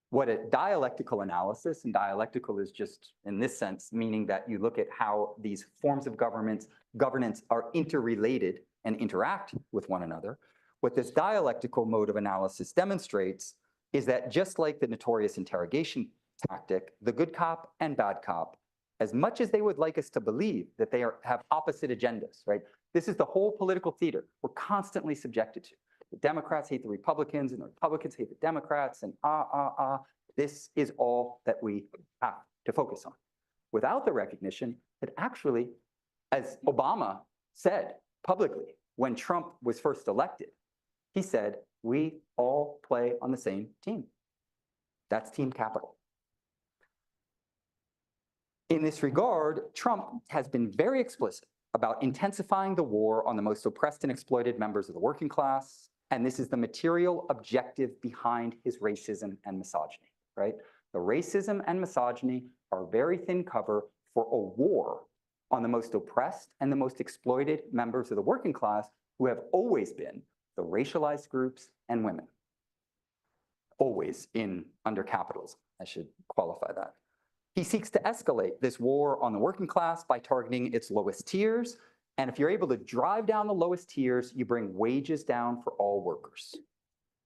What a dialectical analysis, and dialectical is just in this sense, meaning that you look at how these forms of governance are interrelated and interact with one another. What this dialectical mode of analysis demonstrates is that just like the notorious interrogation tactic, the good cop and bad cop, as much as they would like us to believe that they have opposite agendas, right? This is the whole political theater we're constantly subjected to. The Democrats hate the Republicans and the Republicans hate the Democrats, and this is all that we have to focus on, without the recognition that actually, as Obama said publicly when Trump was first elected, he said, we all play on the same team. That's team capital. In this regard, Trump has been very explicit about intensifying the war on the most oppressed and exploited members of the working class, and this is the material objective behind his racism and misogyny, right? The racism and misogyny are very thin cover for a war on the most oppressed and the most exploited members of the working class, who have always been the racialized groups and women. Always under capitalism, I should qualify that. He seeks to escalate this war on the working class by targeting its lowest tiers. And if you're able to drive down the lowest tiers, you bring wages down for all workers.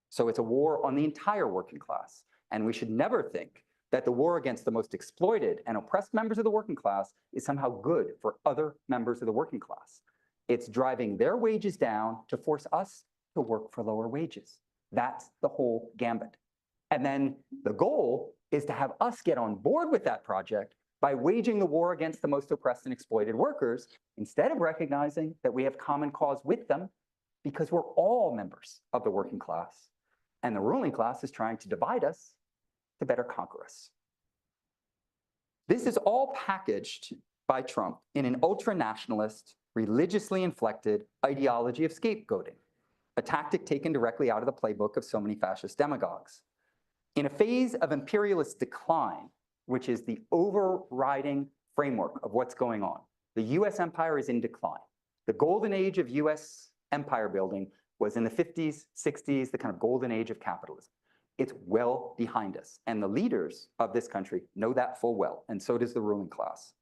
So it's a war on the entire working class. And we should never think that the war against the most exploited and oppressed members of the working class is somehow good for other members of the working class. It's driving their wages down to force us to work for lower wages. That's the whole gambit. And then the goal is to have us get on board with that project by waging the war against the most oppressed and exploited workers, instead of recognizing that we have common cause with them, because we're all members of the working class. And the ruling class is trying to divide us to better conquer us. This is all packaged by Trump in an ultra-nationalist, religiously inflected ideology of scapegoating, a tactic taken directly out of the playbook of so many fascist demagogues. In a phase of imperialist decline, which is the overriding framework of what's going on, the US empire is in decline. The golden age of US empire building was in the 50s, 60s, the kind of golden age of capitalism. It's well behind us. And the leaders of this country know that full well, and so does the ruling class.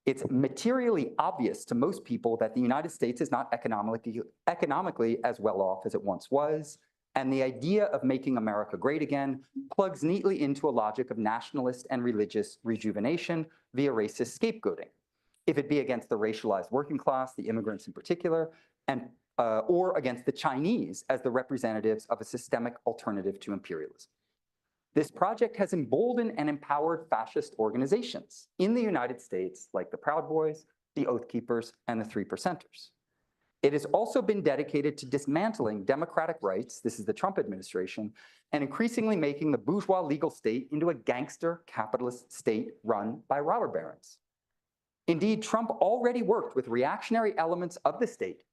It's materially obvious to most people that the United States is not economically as well off as it once was. And the idea of making America great again plugs neatly into a logic of nationalist and religious rejuvenation via racist scapegoating, if it be against the racialized working class, the immigrants in particular, and or against the Chinese as the representatives of a systemic alternative to imperialism. This project has emboldened and empowered fascist organizations in the United States, like the Proud Boys, the Oath Keepers, and the Three Percenters. It has also been dedicated to dismantling democratic rights, this is the Trump administration, and increasingly making the bourgeois legal state into a gangster capitalist state run by robber barons. Indeed, Trump already worked with reactionary elements of the state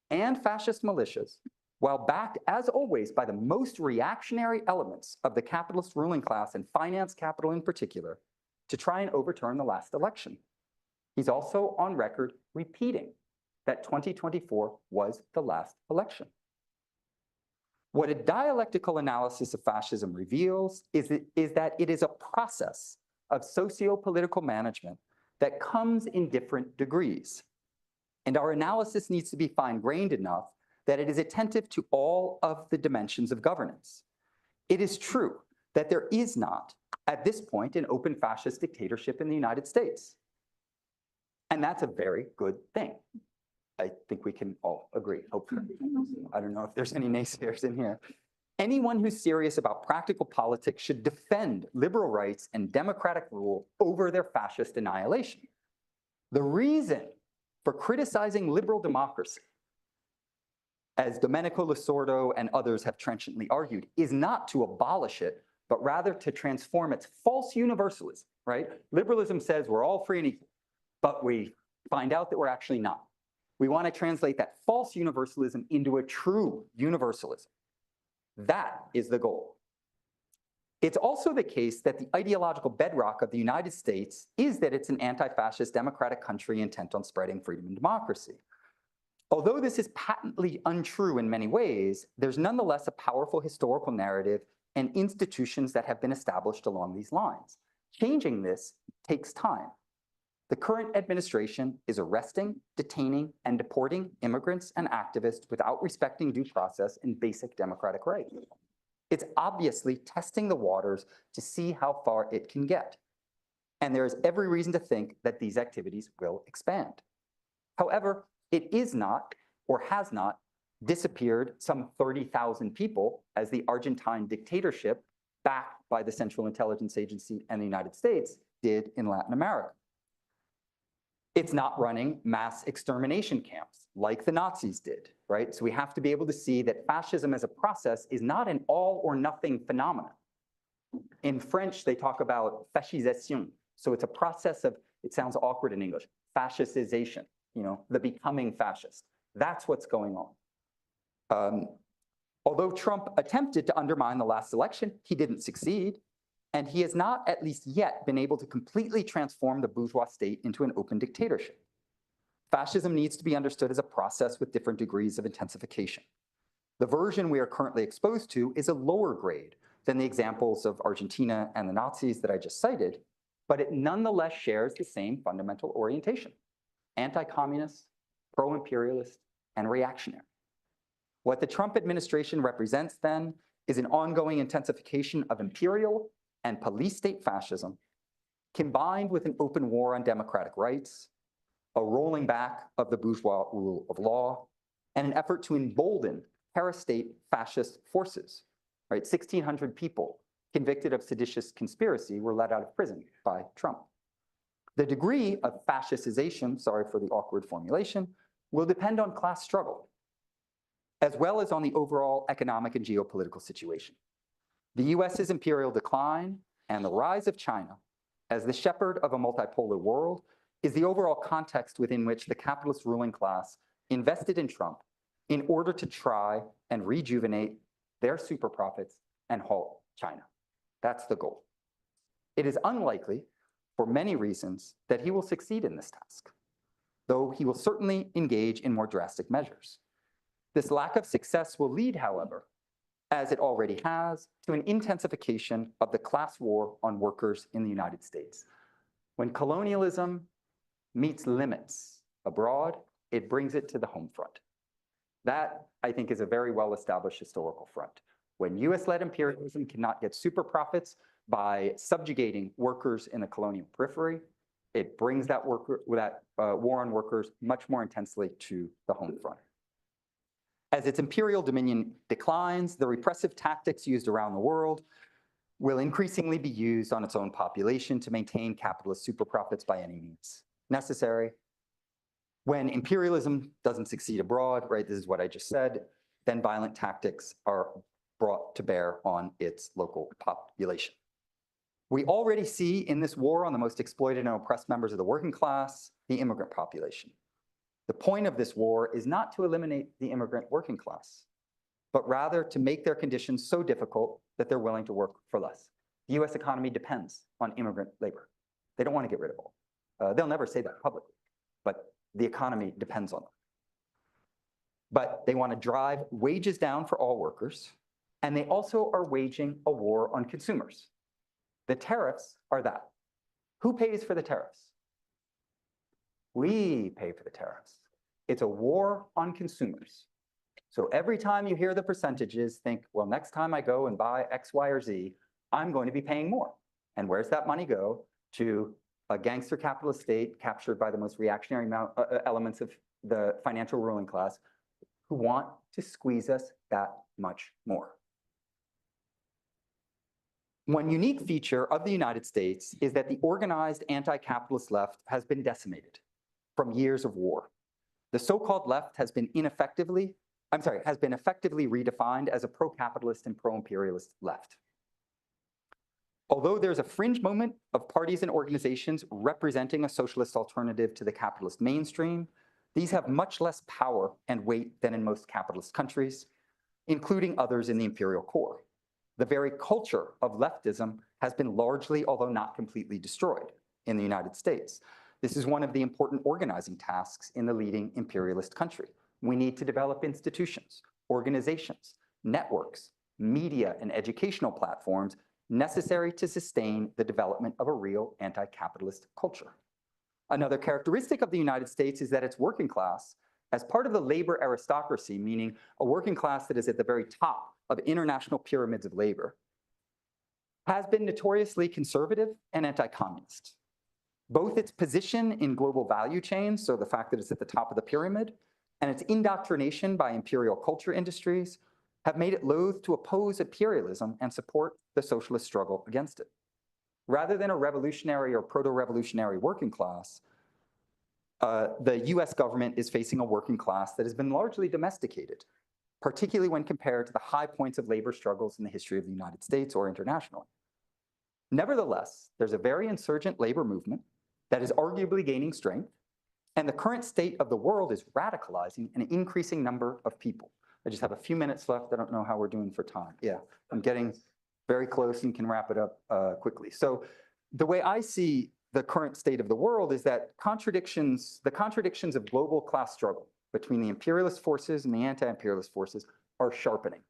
and fascist militias, while backed, as always, by the most reactionary elements of the capitalist ruling class and finance capital in particular, to try and overturn the last election. He's also on record repeating that 2024 was the last election. What a dialectical analysis of fascism reveals is that it is a process of socio-political management that comes in different degrees. And our analysis needs to be fine-grained enough that it is attentive to all of the dimensions of governance. It is true that there is not, at this point, an open fascist dictatorship in the United States. And that's a very good thing. I think we can all agree, hopefully. I don't know if there's any naysayers in here. Anyone who's serious about practical politics should defend liberal rights and democratic rule over their fascist annihilation. The reason for criticizing liberal democracy, as Domenico Lasordo and others have trenchantly argued, is not to abolish it, but rather to transform its false universalism, right? Liberalism says we're all free and equal, but we find out that we're actually not. We want to translate that false universalism into a true universalism. That is the goal. It's also the case that the ideological bedrock of the United States is that it's an anti-fascist democratic country intent on spreading freedom and democracy. Although this is patently untrue in many ways, there's nonetheless a powerful historical narrative and institutions that have been established along these lines. Changing this takes time. The current administration is arresting, detaining, and deporting immigrants and activists without respecting due process and basic democratic rights. It's obviously testing the waters to see how far it can get. And there is every reason to think that these activities will expand. However, it is not, or has not, disappeared some 30,000 people as the Argentine dictatorship, backed by the Central Intelligence Agency and the United States, did in Latin America. It's not running mass extermination camps like the Nazis did, right? So we have to be able to see that fascism as a process is not an all or nothing phenomenon. In French, they talk about fascisation, So it's a process of, it sounds awkward in English, fascistization, the becoming fascist. That's what's going on. Although Trump attempted to undermine the last election, he didn't succeed. And he has not, at least yet, been able to completely transform the bourgeois state into an open dictatorship. Fascism needs to be understood as a process with different degrees of intensification. The version we are currently exposed to is a lower grade than the examples of Argentina and the Nazis that I just cited, but it nonetheless shares the same fundamental orientation: anti-communist, pro-imperialist, and reactionary. What the Trump administration represents then is an ongoing intensification of imperial and police state fascism, combined with an open war on democratic rights, a rolling back of the bourgeois rule of law, and an effort to embolden parastate fascist forces. Right, 1,600 people convicted of seditious conspiracy were let out of prison by Trump. The degree of fascistization, sorry for the awkward formulation, will depend on class struggle, as well as on the overall economic and geopolitical situation. The US's imperial decline and the rise of China as the shepherd of a multipolar world is the overall context within which the capitalist ruling class invested in Trump in order to try and rejuvenate their super profits and halt China. That's the goal. It is unlikely, for many reasons, that he will succeed in this task, though he will certainly engage in more drastic measures. This lack of success will lead, however, as it already has, to an intensification of the class war on workers in the United States. When colonialism meets limits abroad, it brings it to the home front. That, I think, is a very well-established historical front. When US-led imperialism cannot get super profits by subjugating workers in the colonial periphery, it brings that war on workers much more intensely to the home front. As its imperial dominion declines, the repressive tactics used around the world will increasingly be used on its own population to maintain capitalist super profits by any means necessary. When imperialism doesn't succeed abroad, right, this is what I just said, then violent tactics are brought to bear on its local population. We already see in this war on the most exploited and oppressed members of the working class, the immigrant population. The point of this war is not to eliminate the immigrant working class, but rather to make their conditions so difficult that they're willing to work for less. The US economy depends on immigrant labor. They don't want to get rid of all. They'll never say that publicly, but the economy depends on them. But they want to drive wages down for all workers, and they also are waging a war on consumers. The tariffs are that. Who pays for the tariffs? We pay for the tariffs. It's a war on consumers. So every time you hear the percentages, think, well, next time I go and buy X, Y, or Z, I'm going to be paying more. And where's that money go? To a gangster capitalist state captured by the most reactionary elements of the financial ruling class who want to squeeze us that much more. One unique feature of the United States is that the organized anti-capitalist left has been decimated from years of war. The so-called left has been effectively redefined as a pro-capitalist and pro-imperialist left. Although there's a fringe moment of parties and organizations representing a socialist alternative to the capitalist mainstream, these have much less power and weight than in most capitalist countries, including others in the imperial core. The very culture of leftism has been largely, although not completely, destroyed in the United States. This is one of the important organizing tasks in the leading imperialist country. We need to develop institutions, organizations, networks, media, and educational platforms necessary to sustain the development of a real anti-capitalist culture. Another characteristic of the United States is that its working class, as part of the labor aristocracy, meaning a working class that is at the very top of international pyramids of labor, has been notoriously conservative and anti-communist. Both its position in global value chains, so the fact that it's at the top of the pyramid, and its indoctrination by imperial culture industries have made it loath to oppose imperialism and support the socialist struggle against it. Rather than a revolutionary or proto-revolutionary working class, the US government is facing a working class that has been largely domesticated, particularly when compared to the high points of labor struggles in the history of the United States or internationally. Nevertheless, there's a very insurgent labor movement that is arguably gaining strength, and the current state of the world is radicalizing an increasing number of people. I just have a few minutes left. I don't know how we're doing for time. Yeah, I'm getting very close and can wrap it up quickly. So the way I see the current state of the world is that the contradictions of global class struggle between the imperialist forces and the anti-imperialist forces are sharpening.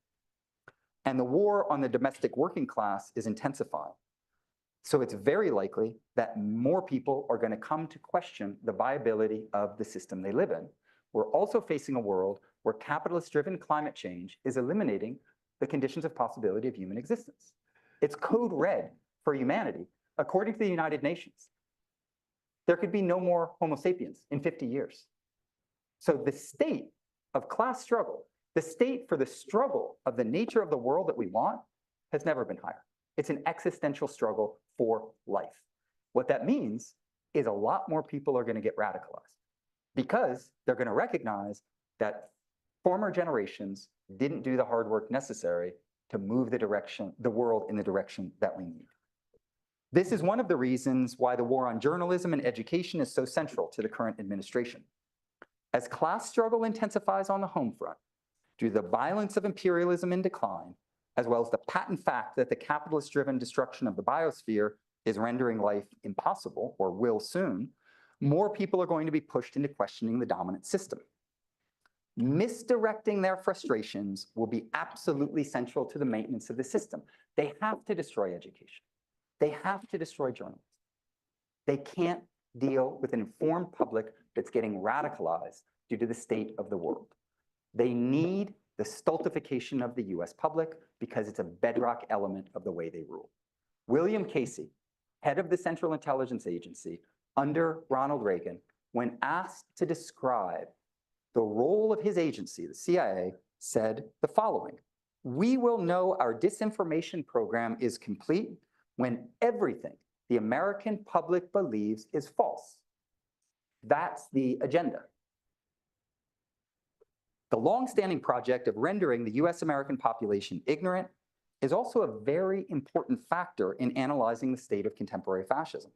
And the war on the domestic working class is intensifying. So it's very likely that more people are going to come to question the viability of the system they live in. We're also facing a world where capitalist-driven climate change is eliminating the conditions of possibility of human existence. It's code red for humanity. According to the United Nations, there could be no more Homo sapiens in 50 years. So the state of class struggle, the state for the struggle of the nature of the world that we want, has never been higher. It's an existential struggle for life. What that means is a lot more people are going to get radicalized because they're going to recognize that former generations didn't do the hard work necessary to move the world in the direction that we need. This is one of the reasons why the war on journalism and education is so central to the current administration. As class struggle intensifies on the home front, due to the violence of imperialism in decline, as well as the patent fact that the capitalist-driven destruction of the biosphere is rendering life impossible, or will soon, more people are going to be pushed into questioning the dominant system. Misdirecting their frustrations will be absolutely central to the maintenance of the system. They have to destroy education. They have to destroy journalism. They can't deal with an informed public that's getting radicalized due to the state of the world. They need the stultification of the US public because it's a bedrock element of the way they rule. William Casey, head of the Central Intelligence Agency under Ronald Reagan, when asked to describe the role of his agency, the CIA, said the following: "We will know our disinformation program is complete when everything the American public believes is false." That's the agenda. The long-standing project of rendering the US American population ignorant is also a very important factor in analyzing the state of contemporary fascism.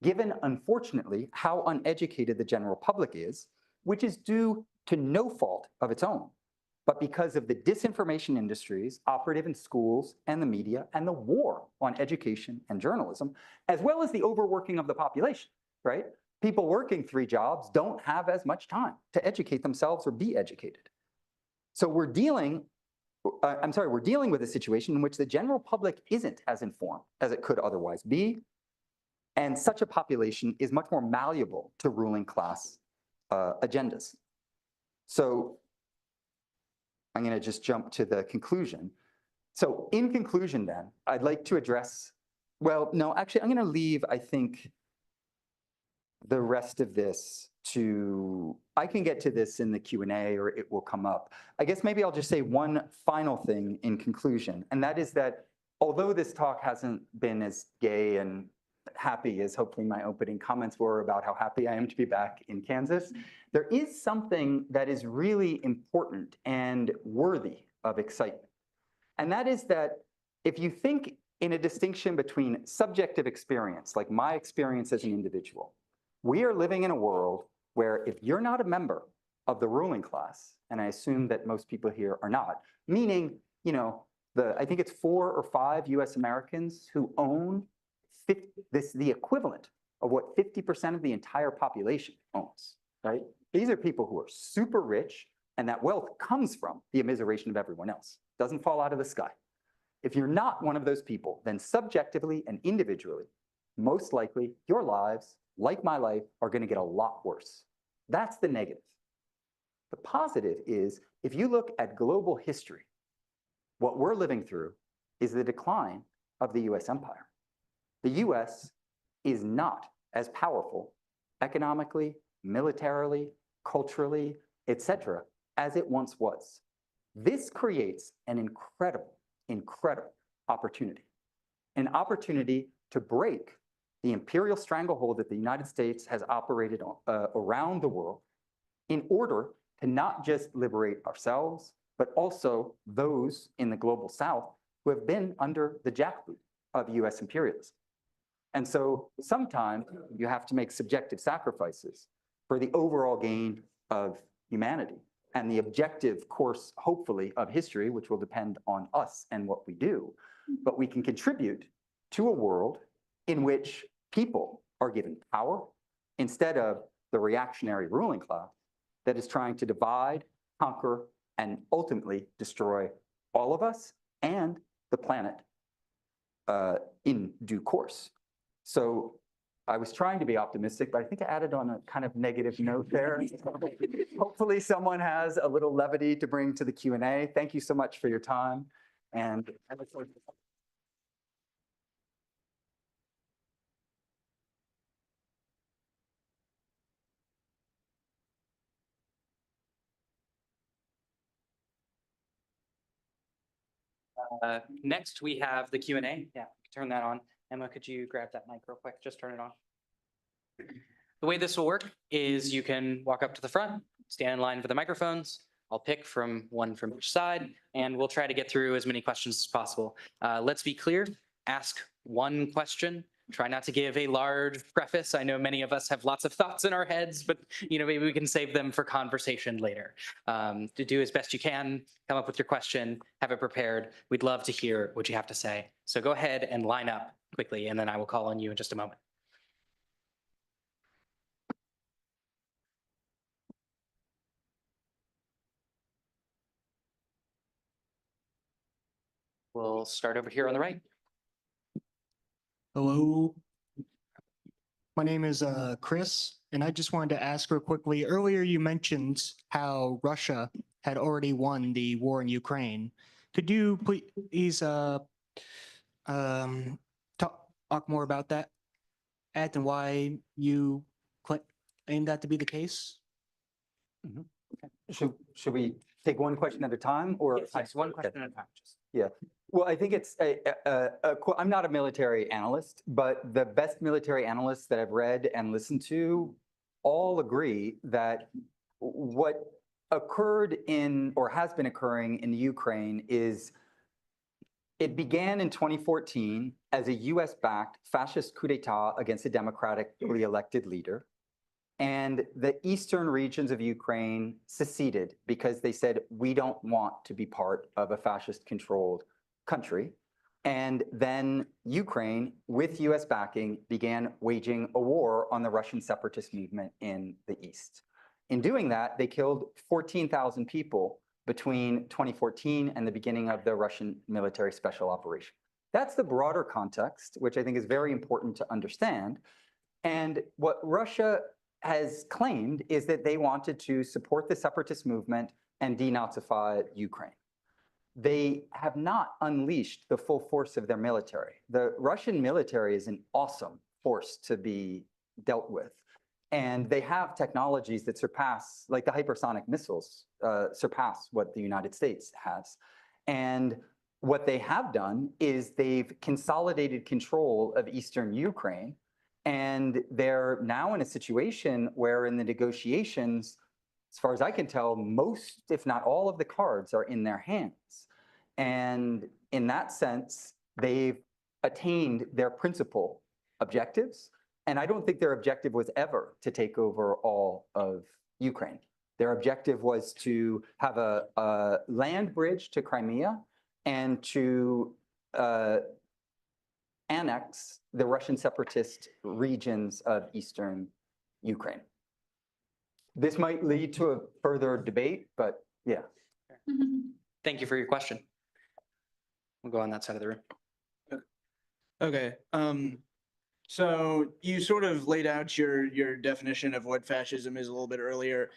Given, unfortunately, how uneducated the general public is, which is due to no fault of its own, but because of the disinformation industries operative in schools and the media and the war on education and journalism, as well as the overworking of the population, right? People working 3 jobs don't have as much time to educate themselves or be educated. So we're dealing with a situation in which the general public isn't as informed as it could otherwise be, and such a population is much more malleable to ruling class agendas. So I'm going to just jump to the conclusion. So in conclusion then, I'd like to address, well, no, actually, I'm going to leave, I think, the rest of this to, I can get to this in the Q&A or it will come up. I guess maybe I'll just say one final thing in conclusion, and that is that although this talk hasn't been as gay and happy as hopefully my opening comments were about how happy I am to be back in Kansas, there is something that is really important and worthy of excitement. And that is that if you think in a distinction between subjective experience, like my experience as an individual, we are living in a world where if you're not a member of the ruling class, and I assume that most people here are not, meaning, you know, I think it's 4 or 5 US Americans who own the equivalent of what 50% of the entire population owns, right? These are people who are super rich, and that wealth comes from the immiseration of everyone else. Doesn't fall out of the sky. If you're not one of those people, then subjectively and individually, most likely your lives, like my life, are going to get a lot worse. That's the negative. The positive is, if you look at global history, what we're living through is the decline of the US empire. The US is not as powerful economically, militarily, culturally, etc., as it once was. This creates an incredible, incredible opportunity. An opportunity to break the imperial stranglehold that the United States has operated around the world in order to not just liberate ourselves, but also those in the global South who have been under the jackboot of US imperialism. And so sometimes you have to make subjective sacrifices for the overall gain of humanity and the objective course, hopefully, of history, which will depend on us and what we do. But we can contribute to a world in which people are given power instead of the reactionary ruling class that is trying to divide, conquer, and ultimately destroy all of us and the planet in due course. So I was trying to be optimistic, but I think I added on a kind of negative note there. Hopefully someone has a little levity to bring to the Q&A. Thank you so much for your time. And I look forward to Next, we have the Q&A. Yeah, turn that on. Emma, could you grab that mic real quick? Just turn it on. The way this will work is you can walk up to the front, stand in line for the microphones. I'll pick from one from each side, and we'll try to get through as many questions as possible. Let's be clear, ask one question. Try not to give a large preface. I know many of us have lots of thoughts in our heads, but maybe we can save them for conversation later. To do as best you can, come up with your question, have it prepared. We'd love to hear what you have to say. So go ahead and line up quickly, and then I will call on you in just a moment. We'll start over here on the right. Hello. My name is Chris, and I just wanted to ask real quickly, earlier you mentioned how Russia had already won the war in Ukraine. Could you please talk more about that and why you claim that to be the case? Should we take one question at a time, or? Yes, one question at a time. Yeah. Well, I think it's I'm not a military analyst, but the best military analysts that I've read and listened to all agree that what occurred in, or has been occurring in Ukraine, is it began in 2014 as a US-backed fascist coup d'etat against a democratically elected leader. And the eastern regions of Ukraine seceded because they said, we don't want to be part of a fascist-controlled country. And then Ukraine, with US backing, began waging a war on the Russian separatist movement in the east. In doing that, they killed 14,000 people between 2014 and the beginning of the Russian military special operation. That's the broader context, which I think is very important to understand. And what Russia has claimed is that they wanted to support the separatist movement and denazify Ukraine. They have not unleashed the full force of their military. The Russian military is an awesome force to be dealt with. And they have technologies that surpass, like the hypersonic missiles, surpass what the United States has. And what they have done is they've consolidated control of eastern Ukraine. And they're now in a situation where in the negotiations, as far as I can tell, most, if not all of the cards are in their hands. And in that sense, they've attained their principal objectives. And I don't think their objective was ever to take over all of Ukraine. Their objective was to have a land bridge to Crimea and to annex the Russian separatist regions of eastern Ukraine. This might lead to a further debate, but yeah. Thank you for your question. We'll go on that side of the room. Okay. So you sort of laid out your definition of what fascism is a little bit earlier.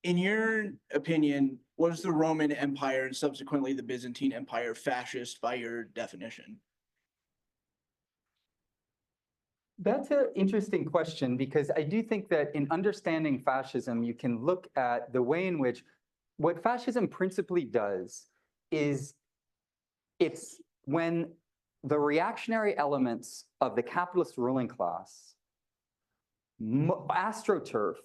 In your opinion, was the Roman Empire and subsequently the Byzantine Empire fascist by your definition? That's an interesting question, because I do think that in understanding fascism, you can look at the way in which what fascism principally does is it's when the reactionary elements of the capitalist ruling class astroturf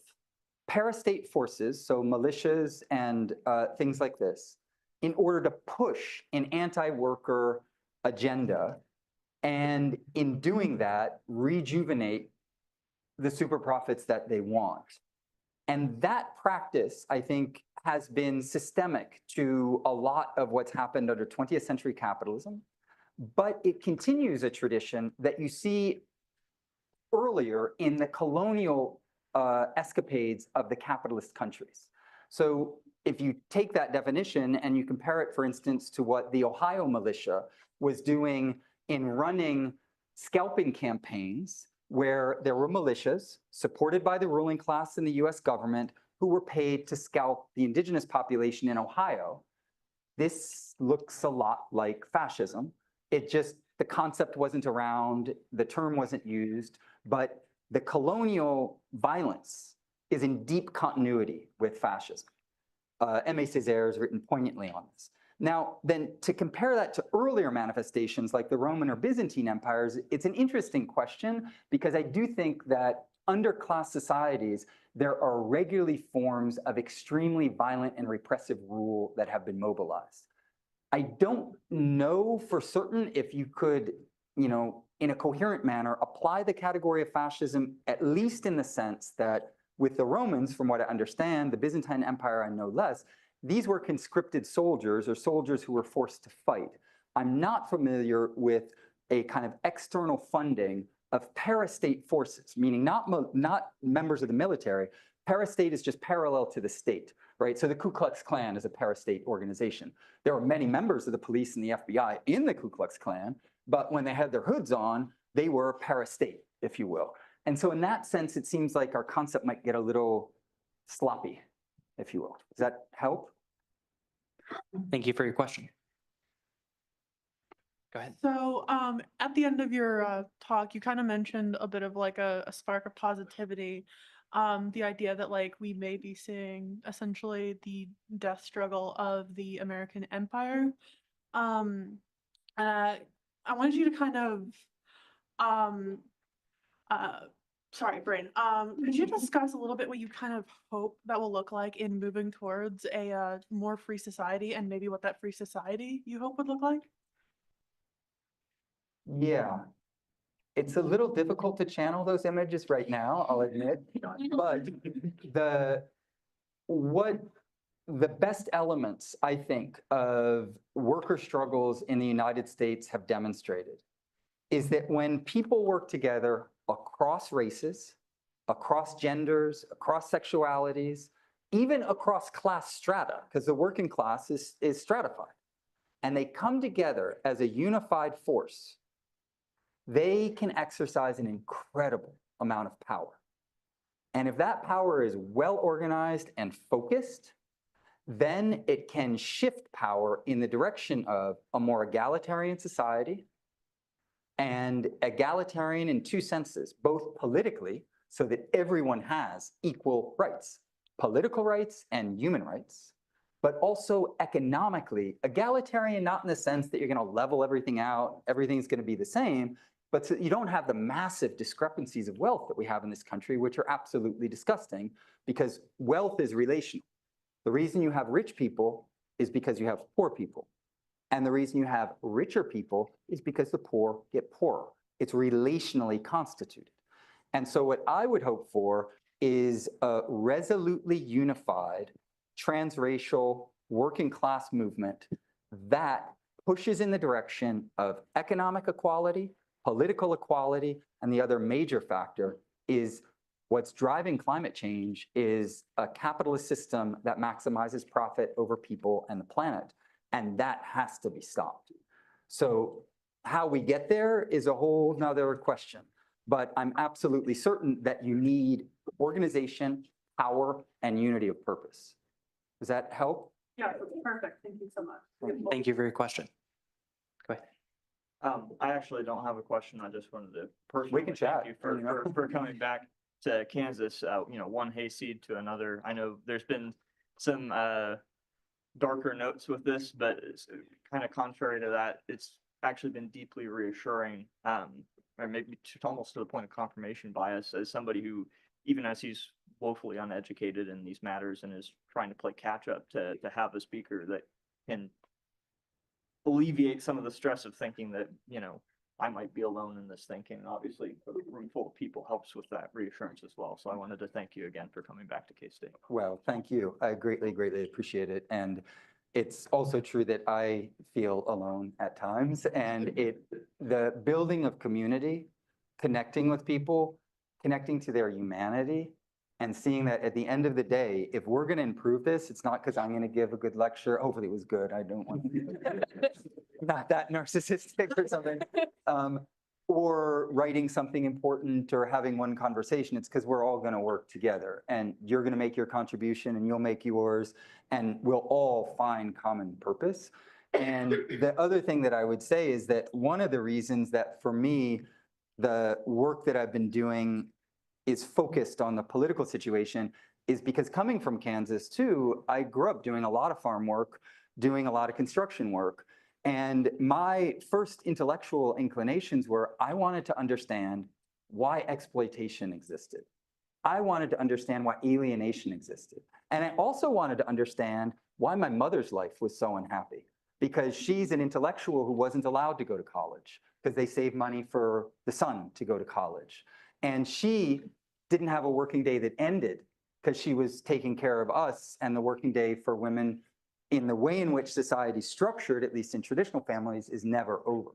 parastate forces, so militias and things like this, in order to push an anti-worker agenda and in doing that, rejuvenate the super profits that they want. And that practice, I think, has been systemic to a lot of what's happened under 20th century capitalism, but it continues a tradition that you see earlier in the colonial escapades of the capitalist countries. So if you take that definition and you compare it, for instance, to what the Ohio militia was doing in running scalping campaigns, where there were militias supported by the ruling class in the US government who were paid to scalp the indigenous population in Ohio, this looks a lot like fascism. The concept wasn't around, the term wasn't used, but the colonial violence is in deep continuity with fascism. Aimé Césaire has written poignantly on this. Now, then to compare that to earlier manifestations like the Roman or Byzantine empires, it's an interesting question because I do think that under class societies, there are regularly forms of extremely violent and repressive rule that have been mobilized. I don't know for certain if you could, in a coherent manner, apply the category of fascism, at least in the sense that with the Romans, from what I understand, the Byzantine Empire I know less, these were conscripted soldiers or soldiers who were forced to fight. I'm not familiar with a kind of external funding of parastate forces, meaning not members of the military. Parastate is just parallel to the state, right? So the Ku Klux Klan is a parastate organization. There are many members of the police and the FBI in the Ku Klux Klan, but when they had their hoods on, they were parastate, if you will. And so in that sense, it seems like our concept might get a little sloppy, if you will. Does that help? Thank you for your question. Go ahead. So at the end of your talk, you kind of mentioned a bit of like a spark of positivity. The idea that like we may be seeing essentially the death struggle of the American empire. I wanted you to kind of sorry, brain. Could you discuss a little bit what you kind of hope that will look like in moving towards a more free society, and maybe what that free society you hope would look like? Yeah. It's a little difficult to channel those images right now, I'll admit, but the best elements, I think, of worker struggles in the United States have demonstrated is that when people work together across races, across genders, across sexualities, even across class strata, because the working class is stratified, and they come together as a unified force, they can exercise an incredible amount of power. And if that power is well organized and focused, then it can shift power in the direction of a more egalitarian society, and egalitarian in two senses, both politically, so that everyone has equal rights, political rights and human rights, but also economically, egalitarian not in the sense that you're going to level everything out, everything's going to be the same, but so you don't have the massive discrepancies of wealth that we have in this country, which are absolutely disgusting, because wealth is relational. The reason you have rich people is because you have poor people. And the reason you have richer people is because the poor get poorer. It's relationally constituted. And so what I would hope for is a resolutely unified, transracial, working class movement that pushes in the direction of economic equality, political equality, and the other major factor is what's driving climate change is a capitalist system that maximizes profit over people and the planet. And that has to be stopped. So how we get there is a whole nother question. But I'm absolutely certain that you need organization, power, and unity of purpose. Does that help? Yeah, perfect. Thank you so much. Thank you for your question. Go ahead. I actually don't have a question. I just wanted to We personally can thank chat. you for coming back to Kansas, one hayseed to another. I know there's been some darker notes with this, but it's kind of contrary to that. It's actually been deeply reassuring, or maybe almost to the point of confirmation bias, as somebody who, even as he's woefully uneducated in these matters and is trying to play catch up, to have a speaker that can alleviate some of the stress of thinking that, I might be alone in this thinking. And obviously, a room full of people helps with that reassurance as well. So I wanted to thank you again for coming back to K-State. Well, thank you. I greatly, greatly appreciate it. And it's also true that I feel alone at times. And the building of community, connecting with people, connecting to their humanity, and seeing that at the end of the day, if we're going to improve this, it's not because I'm going to give a good lecture. Hopefully it was good. I don't want to be not that narcissistic or something. Or writing something important or having one conversation. It's because we're all going to work together, and you're going to make your contribution and you'll make yours, and we'll all find common purpose. And the other thing that I would say is that one of the reasons that for me, the work that I've been doing is focused on the political situation is because coming from Kansas too, I grew up doing a lot of farm work, doing a lot of construction work. And my first intellectual inclinations were, I wanted to understand why exploitation existed. I wanted to understand why alienation existed. And I also wanted to understand why my mother's life was so unhappy, because she's an intellectual who wasn't allowed to go to college because they saved money for the son to go to college. And she didn't have a working day that ended because she was taking care of us, and the working day for women in the way in which society is structured, at least in traditional families, is never over.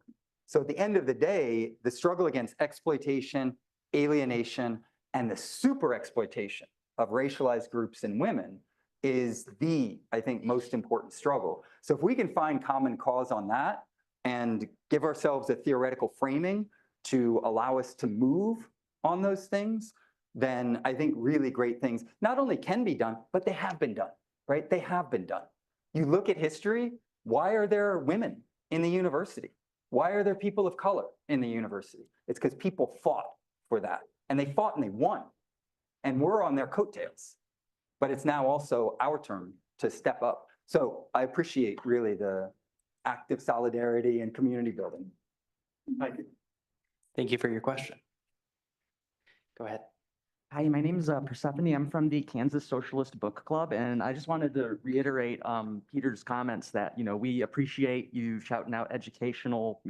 So at the end of the day, the struggle against exploitation, alienation, and the super exploitation of racialized groups and women is the, I think, most important struggle. So if we can find common cause on that and give ourselves a theoretical framing to allow us to move on those things, then I think really great things not only can be done, but they have been done, right? They have been done. You look at history, why are there women in the university? Why are there people of color in the university? It's because people fought for that, and they fought and they won, and we're on their coattails. But it's now also our turn to step up. So I appreciate really the active solidarity and community building. Thank you. Thank you for your question. Go ahead. Hi, my name is Persephone. I'm from the Kansas Socialist Book Club, and I just wanted to reiterate Peter's comments that, we appreciate you shouting out educational,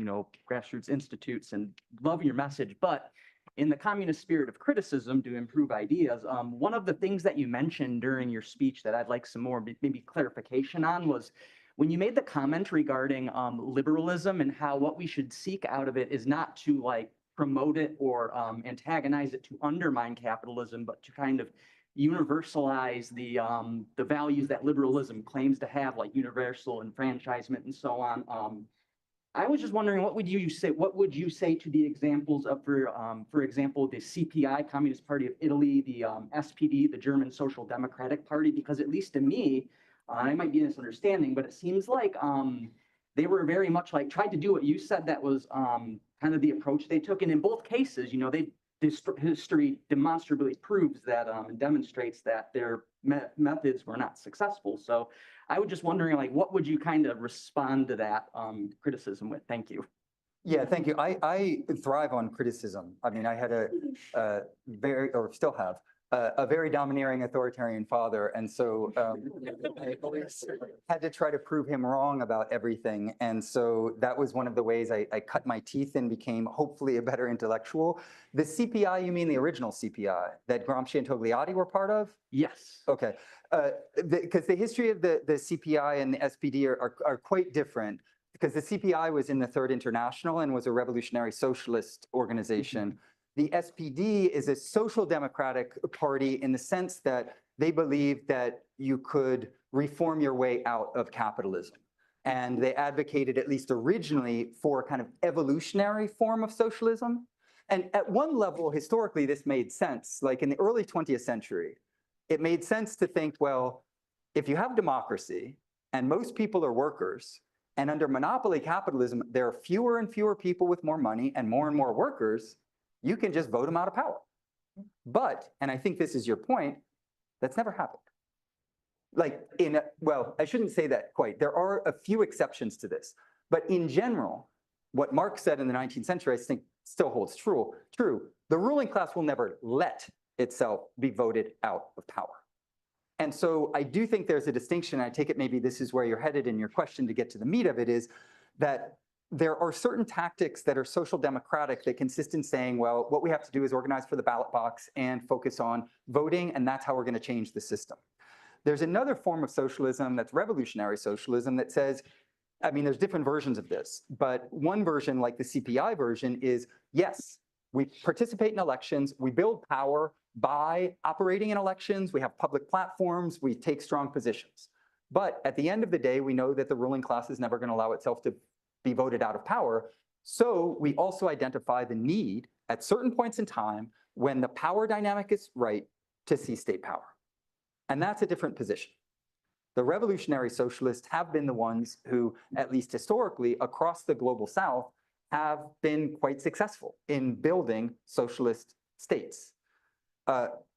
grassroots institutes and love your message, but in the communist spirit of criticism to improve ideas, one of the things that you mentioned during your speech that I'd like some more maybe clarification on was when you made the comment regarding liberalism and how what we should seek out of it is not to promote it or antagonize it to undermine capitalism, but to kind of universalize the values that liberalism claims to have, like universal enfranchisement and so on. I was just wondering, what would you say to the examples of, for example, the CPI, Communist Party of Italy, the SPD, the German Social Democratic Party? Because at least to me, I might be misunderstanding, but it seems like they were very much tried to do what you said that was kind of the approach they took. And in both cases, history demonstrably proves that and demonstrates that their methods were not successful. So I was just wondering, what would you kind of respond to that criticism with? Thank you. Yeah, thank you. I thrive on criticism. I mean, I had still have, a very domineering authoritarian father. And so I always had to try to prove him wrong about everything. And so that was one of the ways I cut my teeth and became hopefully a better intellectual. The CPI, you mean the original CPI that Gramsci and Togliatti were part of? Yes. Okay. Because the history of the CPI and the SPD are quite different, because the CPI was in the Third International and was a revolutionary socialist organization. Mm-hmm. The SPD is a social democratic party in the sense that they believed that you could reform your way out of capitalism. And they advocated, at least originally, for a kind of evolutionary form of socialism. And at one level, historically, this made sense. Like in the early 20th century, it made sense to think, well, if you have democracy and most people are workers, and under monopoly capitalism, there are fewer and fewer people with more money and more workers, you can just vote them out of power. But, and I think this is your point, that's never happened. Well, I shouldn't say that quite. There are a few exceptions to this. But in general, what Marx said in the 19th century, I think still holds true. The ruling class will never let itself be voted out of power. And so I do think there's a distinction. I take it maybe this is where you're headed in your question to get to the meat of it, is that there are certain tactics that are social democratic that consist in saying, well, what we have to do is organize for the ballot box and focus on voting, and that's how we're going to change the system. There's another form of socialism that's revolutionary socialism that says, I mean, there's different versions of this, but one version, like the CPI version, is yes, we participate in elections, we build power by operating in elections, we have public platforms, we take strong positions. But at the end of the day, we know that the ruling class is never going to allow itself to be voted out of power. So we also identify the need at certain points in time when the power dynamic is right to seize state power. And that's a different position. The revolutionary socialists have been the ones who, at least historically, across the global South, have been quite successful in building socialist states.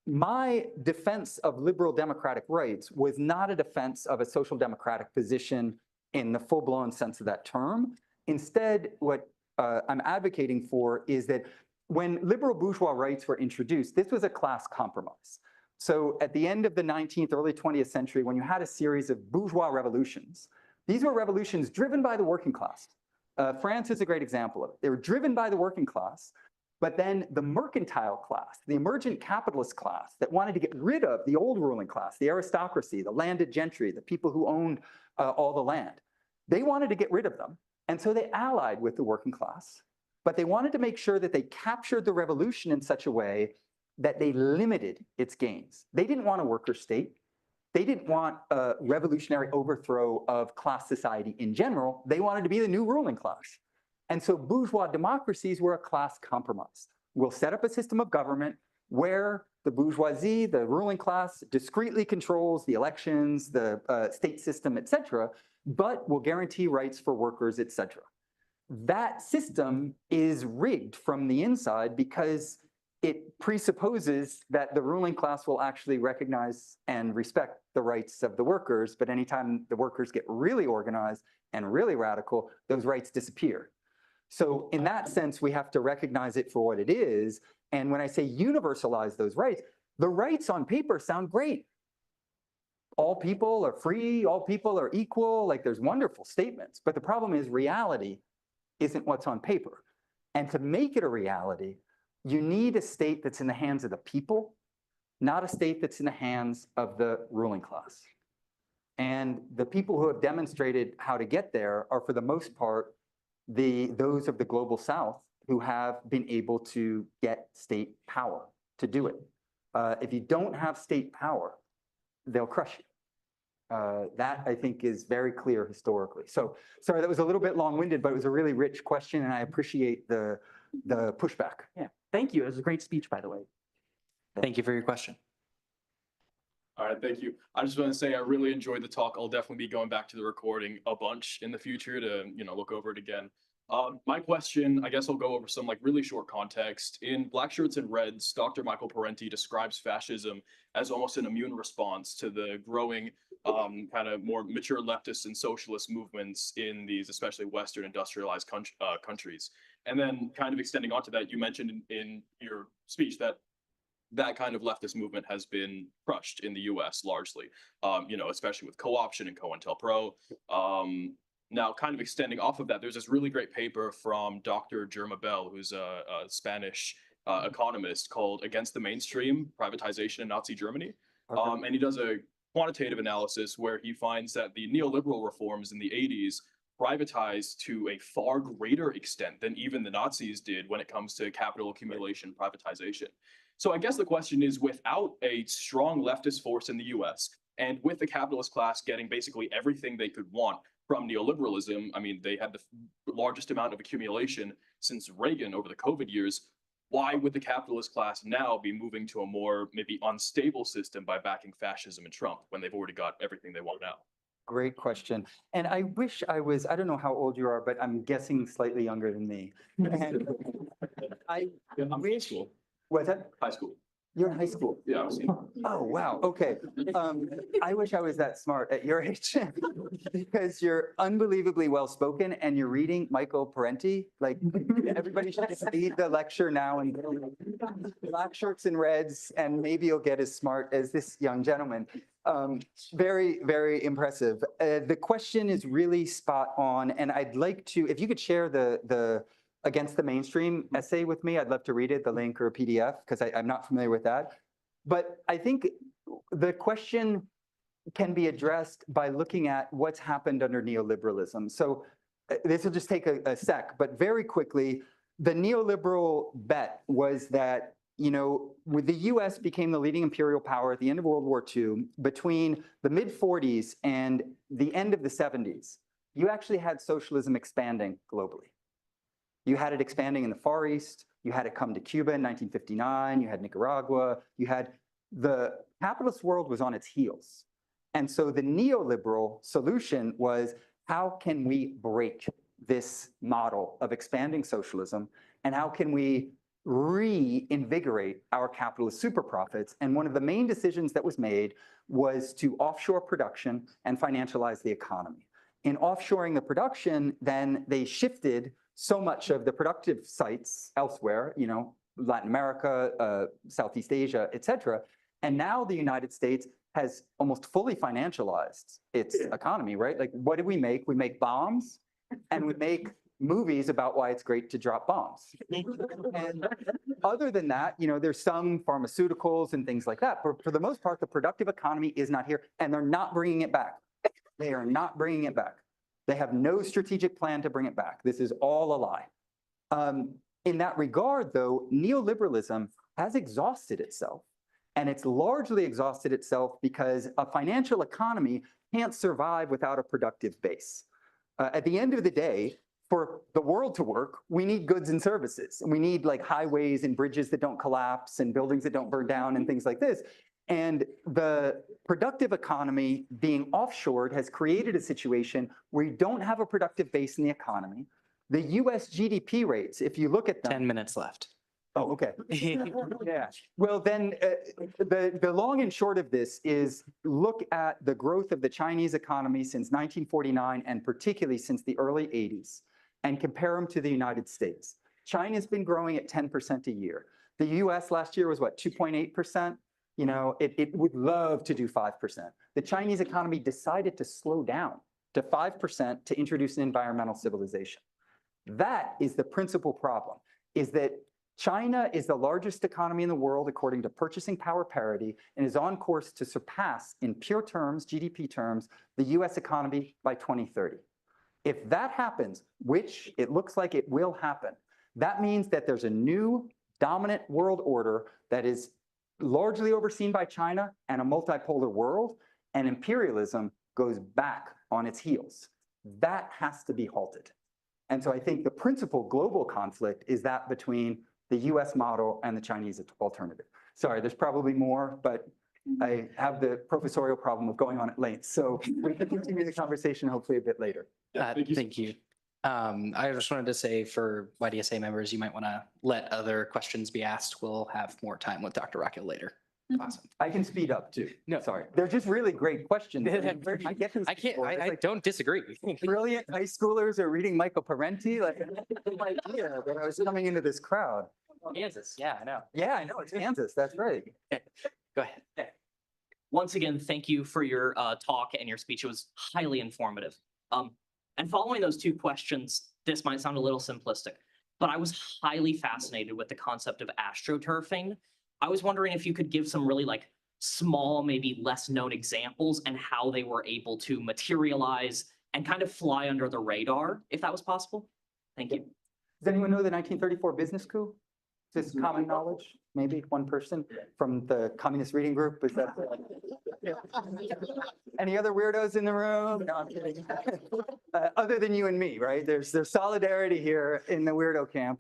My defense of liberal democratic rights was not a defense of a social democratic position in the full-blown sense of that term. Instead, what I'm advocating for is that when liberal bourgeois rights were introduced, this was a class compromise. So at the end of the 19th, early 20th century, when you had a series of bourgeois revolutions, these were revolutions driven by the working class. France is a great example of it. They were driven by the working class, but then the mercantile class, the emergent capitalist class that wanted to get rid of the old ruling class, the aristocracy, the landed gentry, the people who owned all the land, they wanted to get rid of them. And so they allied with the working class, but they wanted to make sure that they captured the revolution in such a way that they limited its gains. They didn't want a worker state. They didn't want a revolutionary overthrow of class society in general. They wanted to be the new ruling class. And so bourgeois democracies were a class compromise. We'll set up a system of government where the bourgeoisie, the ruling class, discreetly controls the elections, the state system, et cetera, but will guarantee rights for workers, et cetera. That system is rigged from the inside because it presupposes that the ruling class will actually recognize and respect the rights of the workers, but anytime the workers get really organized and really radical, those rights disappear. So in that sense, we have to recognize it for what it is. And when I say universalize those rights, the rights on paper sound great. All people are free, all people are equal, like there's wonderful statements. But the problem is reality isn't what's on paper. And to make it a reality, you need a state that's in the hands of the people, not a state that's in the hands of the ruling class. And the people who have demonstrated how to get there are, for the most part, those of the global South who have been able to get state power to do it. If you don't have state power, they'll crush you. That, I think, is very clear historically. So, sorry, that was a little bit long-winded, but it was a really rich question, and I appreciate the pushback. Yeah, thank you. It was a great speech, by the way. Thank you for your question. All right, thank you. I just want to say I really enjoyed the talk. I'll definitely be going back to the recording a bunch in the future to, look over it again. My question, I guess I'll go over some really really context. In Black Shirts and Reds, Dr. Michael Parenti describes fascism as almost an immune response to the growing kind of more mature leftist and socialist movements in these, especially Western industrialized countries. And then kind of extending onto that, you mentioned in your speech that kind of leftist movement has been crushed in the US largely, especially with co-option and COINTELPRO. Now, kind of extending off of that, there's this really great paper from Dr. Germa Bell, who's a Spanish economist, called Against the Mainstream, Privatization in Nazi Germany. Okay. And he does a quantitative analysis where he finds that the neoliberal reforms in the 80s privatized to a far greater extent than even the Nazis did when it comes to capital accumulation privatization. So I guess the question is, without a strong leftist force in the US, and with the capitalist class getting basically everything they could want from neoliberalism, I mean, they had the largest amount of accumulation since Reagan over the COVID years, why would the capitalist class now be moving to a more maybe unstable system by backing fascism and Trump when they've already got everything they want now? Great question. And I wish I don't know how old you are, but I'm guessing slightly younger than me. And I'm high school. what's that? High school. You're in high school. Yeah, I was- Oh, wow. Okay. I wish I was that smart at your age because you're unbelievably well spoken and you're reading Michael Parenti. Like everybody should just leave the lecture now and black shirts and reds, and maybe you'll get as smart as this young gentleman. Very, very impressive. The question is really spot on, and I'd like to, if you could share the Against the Mainstream essay with me, I'd love to read it, the link or a PDF, because I'm not familiar with that. But I think the question can be addressed by looking at what's happened under neoliberalism. So this will just take a sec, but very quickly, the neoliberal bet was that, you know, with the US became the leading imperial power at the end of World War II, between the mid-40s and the end of the 70s, you actually had socialism expanding globally. You had it expanding in the Far East. You had it come to Cuba in 1959. You had Nicaragua. You had the capitalist world was on its heels. And so the neoliberal solution was, how can we break this model of expanding socialism? And how can we reinvigorate our capitalist super profits? And one of the main decisions that was made was to offshore production and financialize the economy. In offshoring the production, then they shifted so much of the productive sites elsewhere, you know, Latin America, Southeast Asia, et cetera. And now the United States has almost fully financialized its economy, right? Like, what do we make? We make bombs and we make movies about why it's great to drop bombs. And other than that, you know, there's some pharmaceuticals and things like that. But for the most part, the productive economy is not here, and they're not bringing it back. They are not bringing it back. They have no strategic plan to bring it back. This is all a lie. In that regard, though, neoliberalism has exhausted itself. And it's largely exhausted itself because a financial economy can't survive without a productive base. At the end of the day, for the world to work, we need goods and services. We need like highways and bridges that don't collapse and buildings that don't burn down and things like this. And the productive economy being offshored has created a situation where you don't have a productive base in the economy. The US GDP rates, if you look at them. 10 minutes left. Oh, okay. Yeah. Well, then the long and short of this is look at the growth of the Chinese economy since 1949 and particularly since the early 80s and compare them to the United States. China's been growing at 10% a year. The US last year was what, 2.8%? You know, it would love to do 5%. The Chinese economy decided to slow down to 5% to introduce an environmental civilization. That is the principal problem, is that China is the largest economy in the world according to purchasing power parity and is on course to surpass in pure terms, GDP terms, the US economy by 2030. If that happens, which it looks like it will happen, that means that there's a new dominant world order that is largely overseen by China and a multipolar world, and imperialism goes back on its heels. That has to be halted. And so I think the principal global conflict is that between the US model and the Chinese alternative. Sorry, there's probably more, but I have the professorial problem of going on at length. So we can continue the conversation hopefully a bit later. Yeah, thank you. Thank you. I just wanted to say for YDSA members, you might want to let other questions be asked. We'll have more time with Dr. Rockill later. Awesome. I can speed up too. No. Sorry. They're just really great questions. I get these I can't, before. It's I like don't disagree. brilliant high schoolers are reading Michael Parenti. Like, I had no idea that I was coming into this crowd. Kansas, yeah, I know. Yeah, I know, it's Kansas, that's right. Go ahead. Once again, thank you for your talk and your speech. It was highly informative. And following those two questions, this might sound a little simplistic, but I was highly fascinated with the concept of astroturfing. I was wondering if you could give some really like small, maybe less known examples and how they were able to materialize and kind of fly under the radar, if that was possible. Thank you. Does anyone know the 1934 business coup? Is this common knowledge? Maybe one person from the communist reading group? Is that? Any other weirdos in the room? No, I'm kidding. Other than you and me, right? There's solidarity here in the weirdo camp.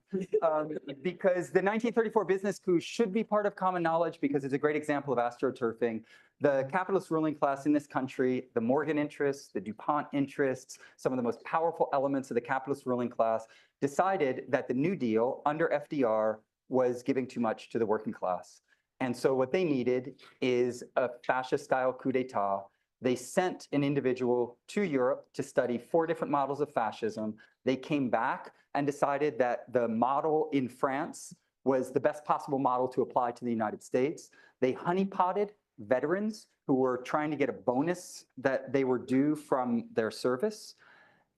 Because the 1934 business coup should be part of common knowledge because it's a great example of astroturfing. The capitalist ruling class in this country, the Morgan interests, the DuPont interests, some of the most powerful elements of the capitalist ruling class decided that the New Deal under FDR was giving too much to the working class. And so what they needed is a fascist-style coup d'etat. They sent an individual to Europe to study 4 different models of fascism. They came back and decided that the model in France was the best possible model to apply to the United States. They honeypotted veterans who were trying to get a bonus that they were due from their service.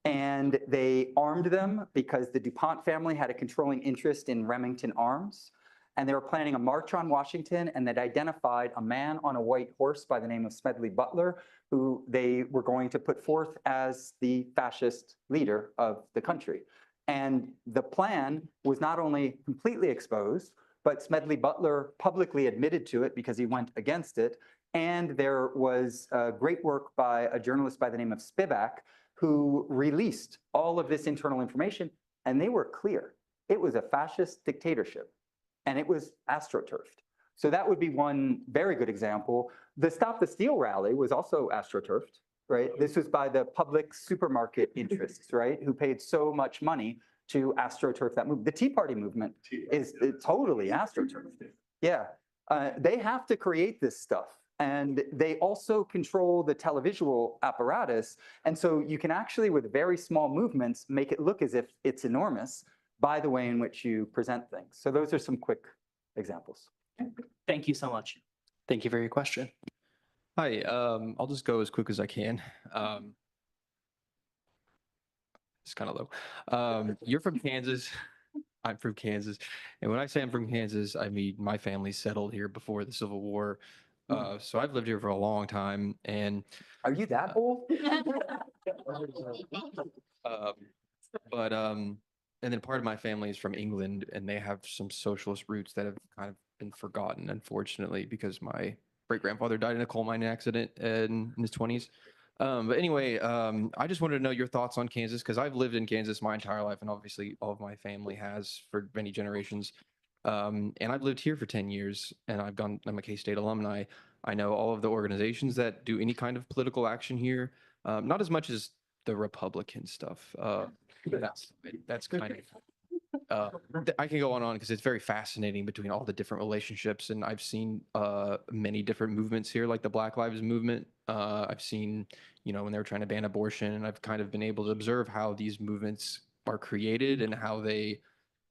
And they armed them because the DuPont family had a controlling interest in Remington Arms. And they were planning a march on Washington, and they'd identified a man on a white horse by the name of Smedley Butler, who they were going to put forth as the fascist leader of the country. And the plan was not only completely exposed, but Smedley Butler publicly admitted to it because he went against it. And there was great work by a journalist by the name of Spivak, who released all of this internal information, and they were clear. It was a fascist dictatorship, and it was astroturfed. So that would be one very good example. The Stop the Steal rally was also astroturfed, right? This was by the public supermarket interests, right? Who paid so much money to astroturf that movement. The Tea Party movement is totally astroturfed. Yeah, they have to create this stuff. And they also control the televisual apparatus. And so you can actually, with very small movements, make it look as if it's enormous by the way in which you present things. So those are some quick examples. Thank you so much. Thank you for your question. Hi, I'll just go as quick as I can. It's kind of low. You're from Kansas. I'm from Kansas. And when I say I'm from Kansas, I mean my family settled here before the Civil War. So I've lived here for a long time. And Are you that old? and then part of my family is from England, and they have some socialist roots that have kind of been forgotten, unfortunately, because my great-grandfather died in a coal mine accident in his 20s. But anyway, I just wanted to know your thoughts on Kansas, because I've lived in Kansas my entire life, and obviously all of my family has for many generations. And I've lived here for 10 years, and I'm a K-State alumni. I know all of the organizations that do any kind of political action here, not as much as the Republican stuff. That's kind of, I can go on because it's very fascinating between all the different relationships. And I've seen many different movements here, like the Black Lives Movement. I've seen, when they were trying to ban abortion, and I've kind of been able to observe how these movements are created and how they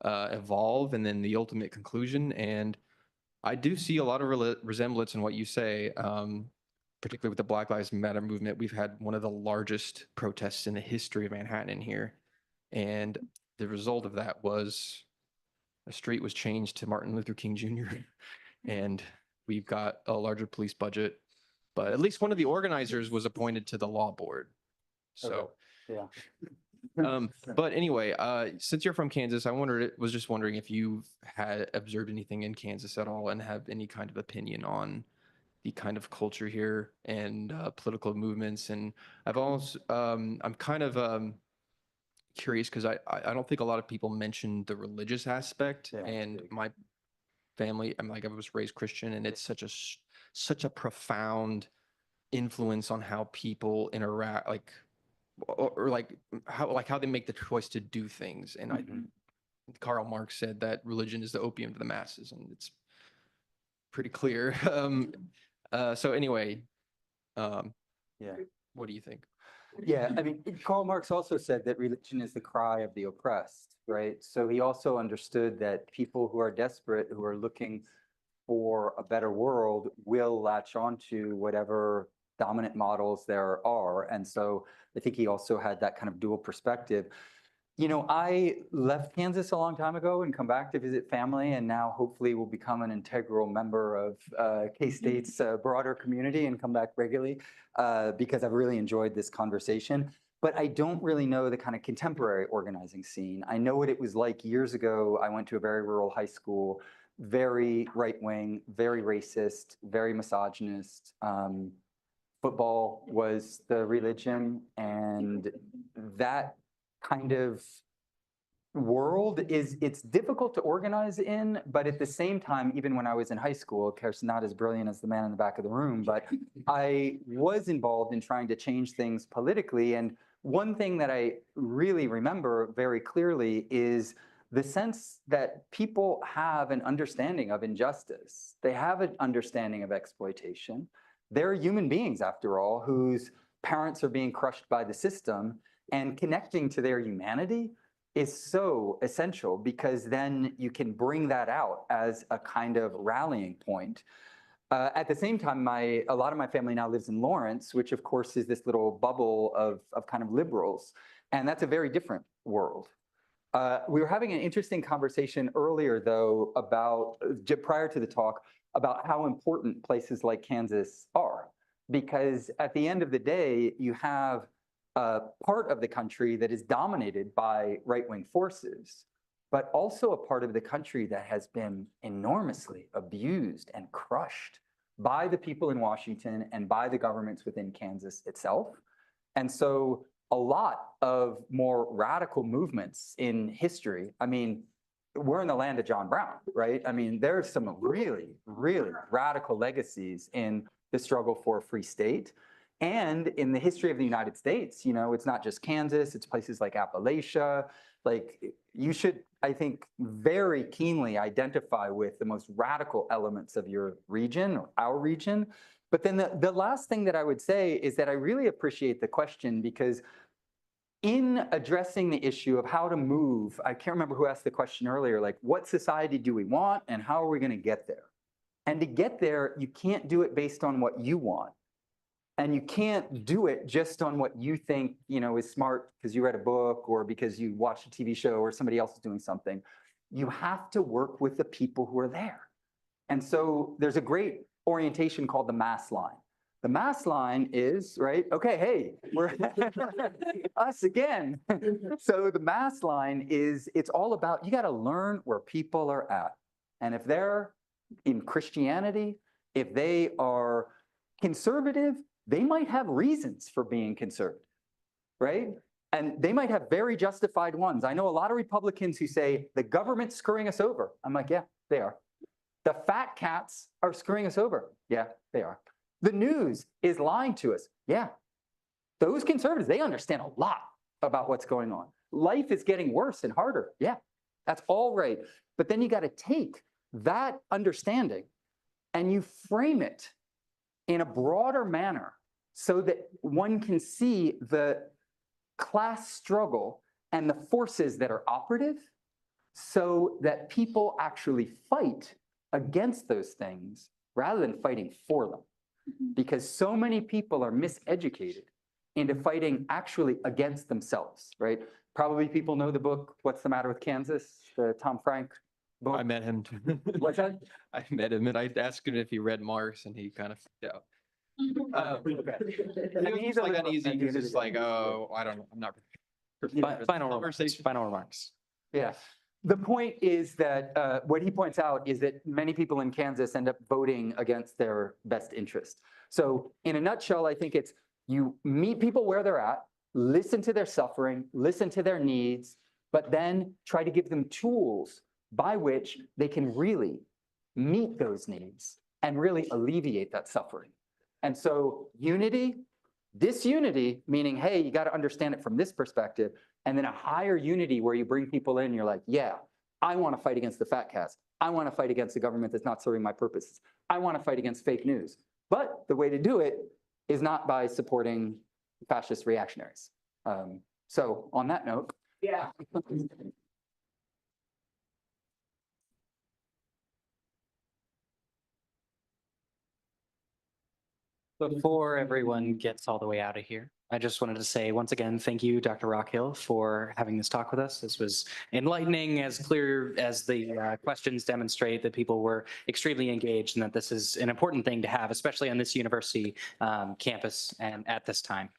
evolve, and then the ultimate conclusion. And I do see a lot of resemblance in what you say, particularly with the Black Lives Matter movement. We've had one of the largest protests in the history of Manhattan in here. And the result of that was a street was changed to Martin Luther King Jr. And we've got a larger police budget. But at least one of the organizers was appointed to the law board. So, yeah. But anyway, since you're from Kansas, was just wondering if you've had observed anything in Kansas at all and have any kind of opinion on the kind of culture here and political movements. And I've also, I'm kind of curious because I don't think a lot of people mention the religious aspect. Yeah, and my family, I was raised Christian, and it's such a profound influence on how people interact, or how they make the choice to do things. And Karl Marx said that religion is the opium to the masses, and it's pretty clear. So anyway, Yeah. what do you think? Yeah, I mean, Karl Marx also said that religion is the cry of the oppressed, right? So he also understood that people who are desperate, who are looking for a better world, will latch onto whatever dominant models there are. And so I think he also had that kind of dual perspective. I left Kansas a long time ago and come back to visit family, and now hopefully will become an integral member of K-State's broader community and come back regularly because I've really enjoyed this conversation. But I don't really know the kind of contemporary organizing scene. I know what it was like years ago. I went to a very rural high school, very right-wing, very racist, very misogynist. Football was the religion, and that kind of world it's difficult to organize in, but at the same time, even when I was in high school, of course, not as brilliant as the man in the back of the room, but I was involved in trying to change things politically. And one thing that I really remember very clearly is the sense that people have an understanding of injustice. They have an understanding of exploitation. They're human beings, after all, whose parents are being crushed by the system, and connecting to their humanity is so essential because then you can bring that out as a kind of rallying point. At the same time, a lot of my family now lives in Lawrence, which of course is this little bubble of kind of liberals. And that's a very different world. We were having an interesting conversation earlier, though, about prior to the talk, about how important places like Kansas are. Because at the end of the day, you have a part of the country that is dominated by right-wing forces, but also a part of the country that has been enormously abused and crushed by the people in Washington and by the governments within Kansas itself. And so a lot of more radical movements in history, I mean, we're in the land of John Brown, right? I mean, there's some really, really radical legacies in the struggle for a free state. And in the history of the United States, you know, it's not just Kansas, it's places like Appalachia. Like, you should, I think, very keenly identify with the most radical elements of your region or our region. But then the last thing that I would say is that I really appreciate the question, because in addressing the issue of how to move, I can't remember who asked the question earlier, like, what society do we want and how are we going to get there? And to get there, you can't do it based on what you want. And you can't do it just on what you think, you know, is smart because you read a book or because you watched a TV show or somebody else is doing something. You have to work with the people who are there. And so there's a great orientation called the mass line. The mass line is, right, okay, hey, we're us again. So the mass line is, it's all about, you got to learn where people are at. And if they're in Christianity, if they are conservative, they might have reasons for being conservative, right? And they might have very justified ones. I know a lot of Republicans who say the government's screwing us over. I'm like, yeah, they are. The fat cats are screwing us over. Yeah, they are. The news is lying to us. Yeah. Those conservatives, they understand a lot about what's going on. Life is getting worse and harder. Yeah, that's all right. But then you got to take that understanding and you frame it in a broader manner so that one can see the class struggle and the forces that are operative so that people actually fight against those things rather than fighting for them. Because so many people are miseducated into fighting actually against themselves, right? Probably people know the book, What's the Matter with Kansas, the Tom Frank book. I met him. What's that? I met him and I asked him if he read Marx and he kind of freaked out. I mean, He's like uneasy because it's like, oh, I don't know, I'm not. Final remarks. Yeah. The point is that what he points out is that many people in Kansas end up voting against their best interest. So in a nutshell, I think it's you meet people where they're at, listen to their suffering, listen to their needs, but then try to give them tools by which they can really meet those needs and really alleviate that suffering. And so unity, disunity, meaning, hey, you got to understand it from this perspective, and then a higher unity where you bring people in, you're like, yeah, I want to fight against the fat cats. I want to fight against the government that's not serving my purposes. I want to fight against fake news. But the way to do it is not by supporting fascist reactionaries. So on that note. Yeah. Before everyone gets all the way out of here, I just wanted to say once again, thank you, Dr. Rockhill, for having this talk with us. This was enlightening, as clear as the questions demonstrate that people were extremely engaged and that this is an important thing to have, especially on this university campus and at this time.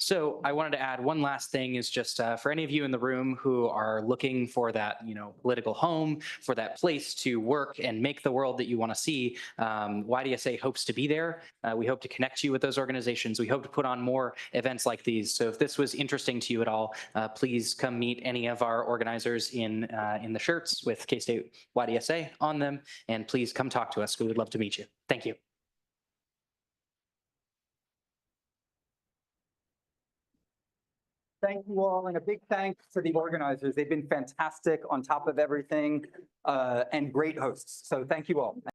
So I wanted to add one last thing is just for any of you in the room who are looking for that, political home, for that place to work and make the world that you want to see, YDSA hopes to be there. We hope to connect you with those organizations. We hope to put on more events like these. So if this was interesting to you at all, please come meet any of our organizers in the shirts with K-State YDSA on them, and please come talk to us. We would love to meet you. Thank you. Thank you all, and a big thanks to the organizers. They've been fantastic on top of everything and great hosts. So thank you all.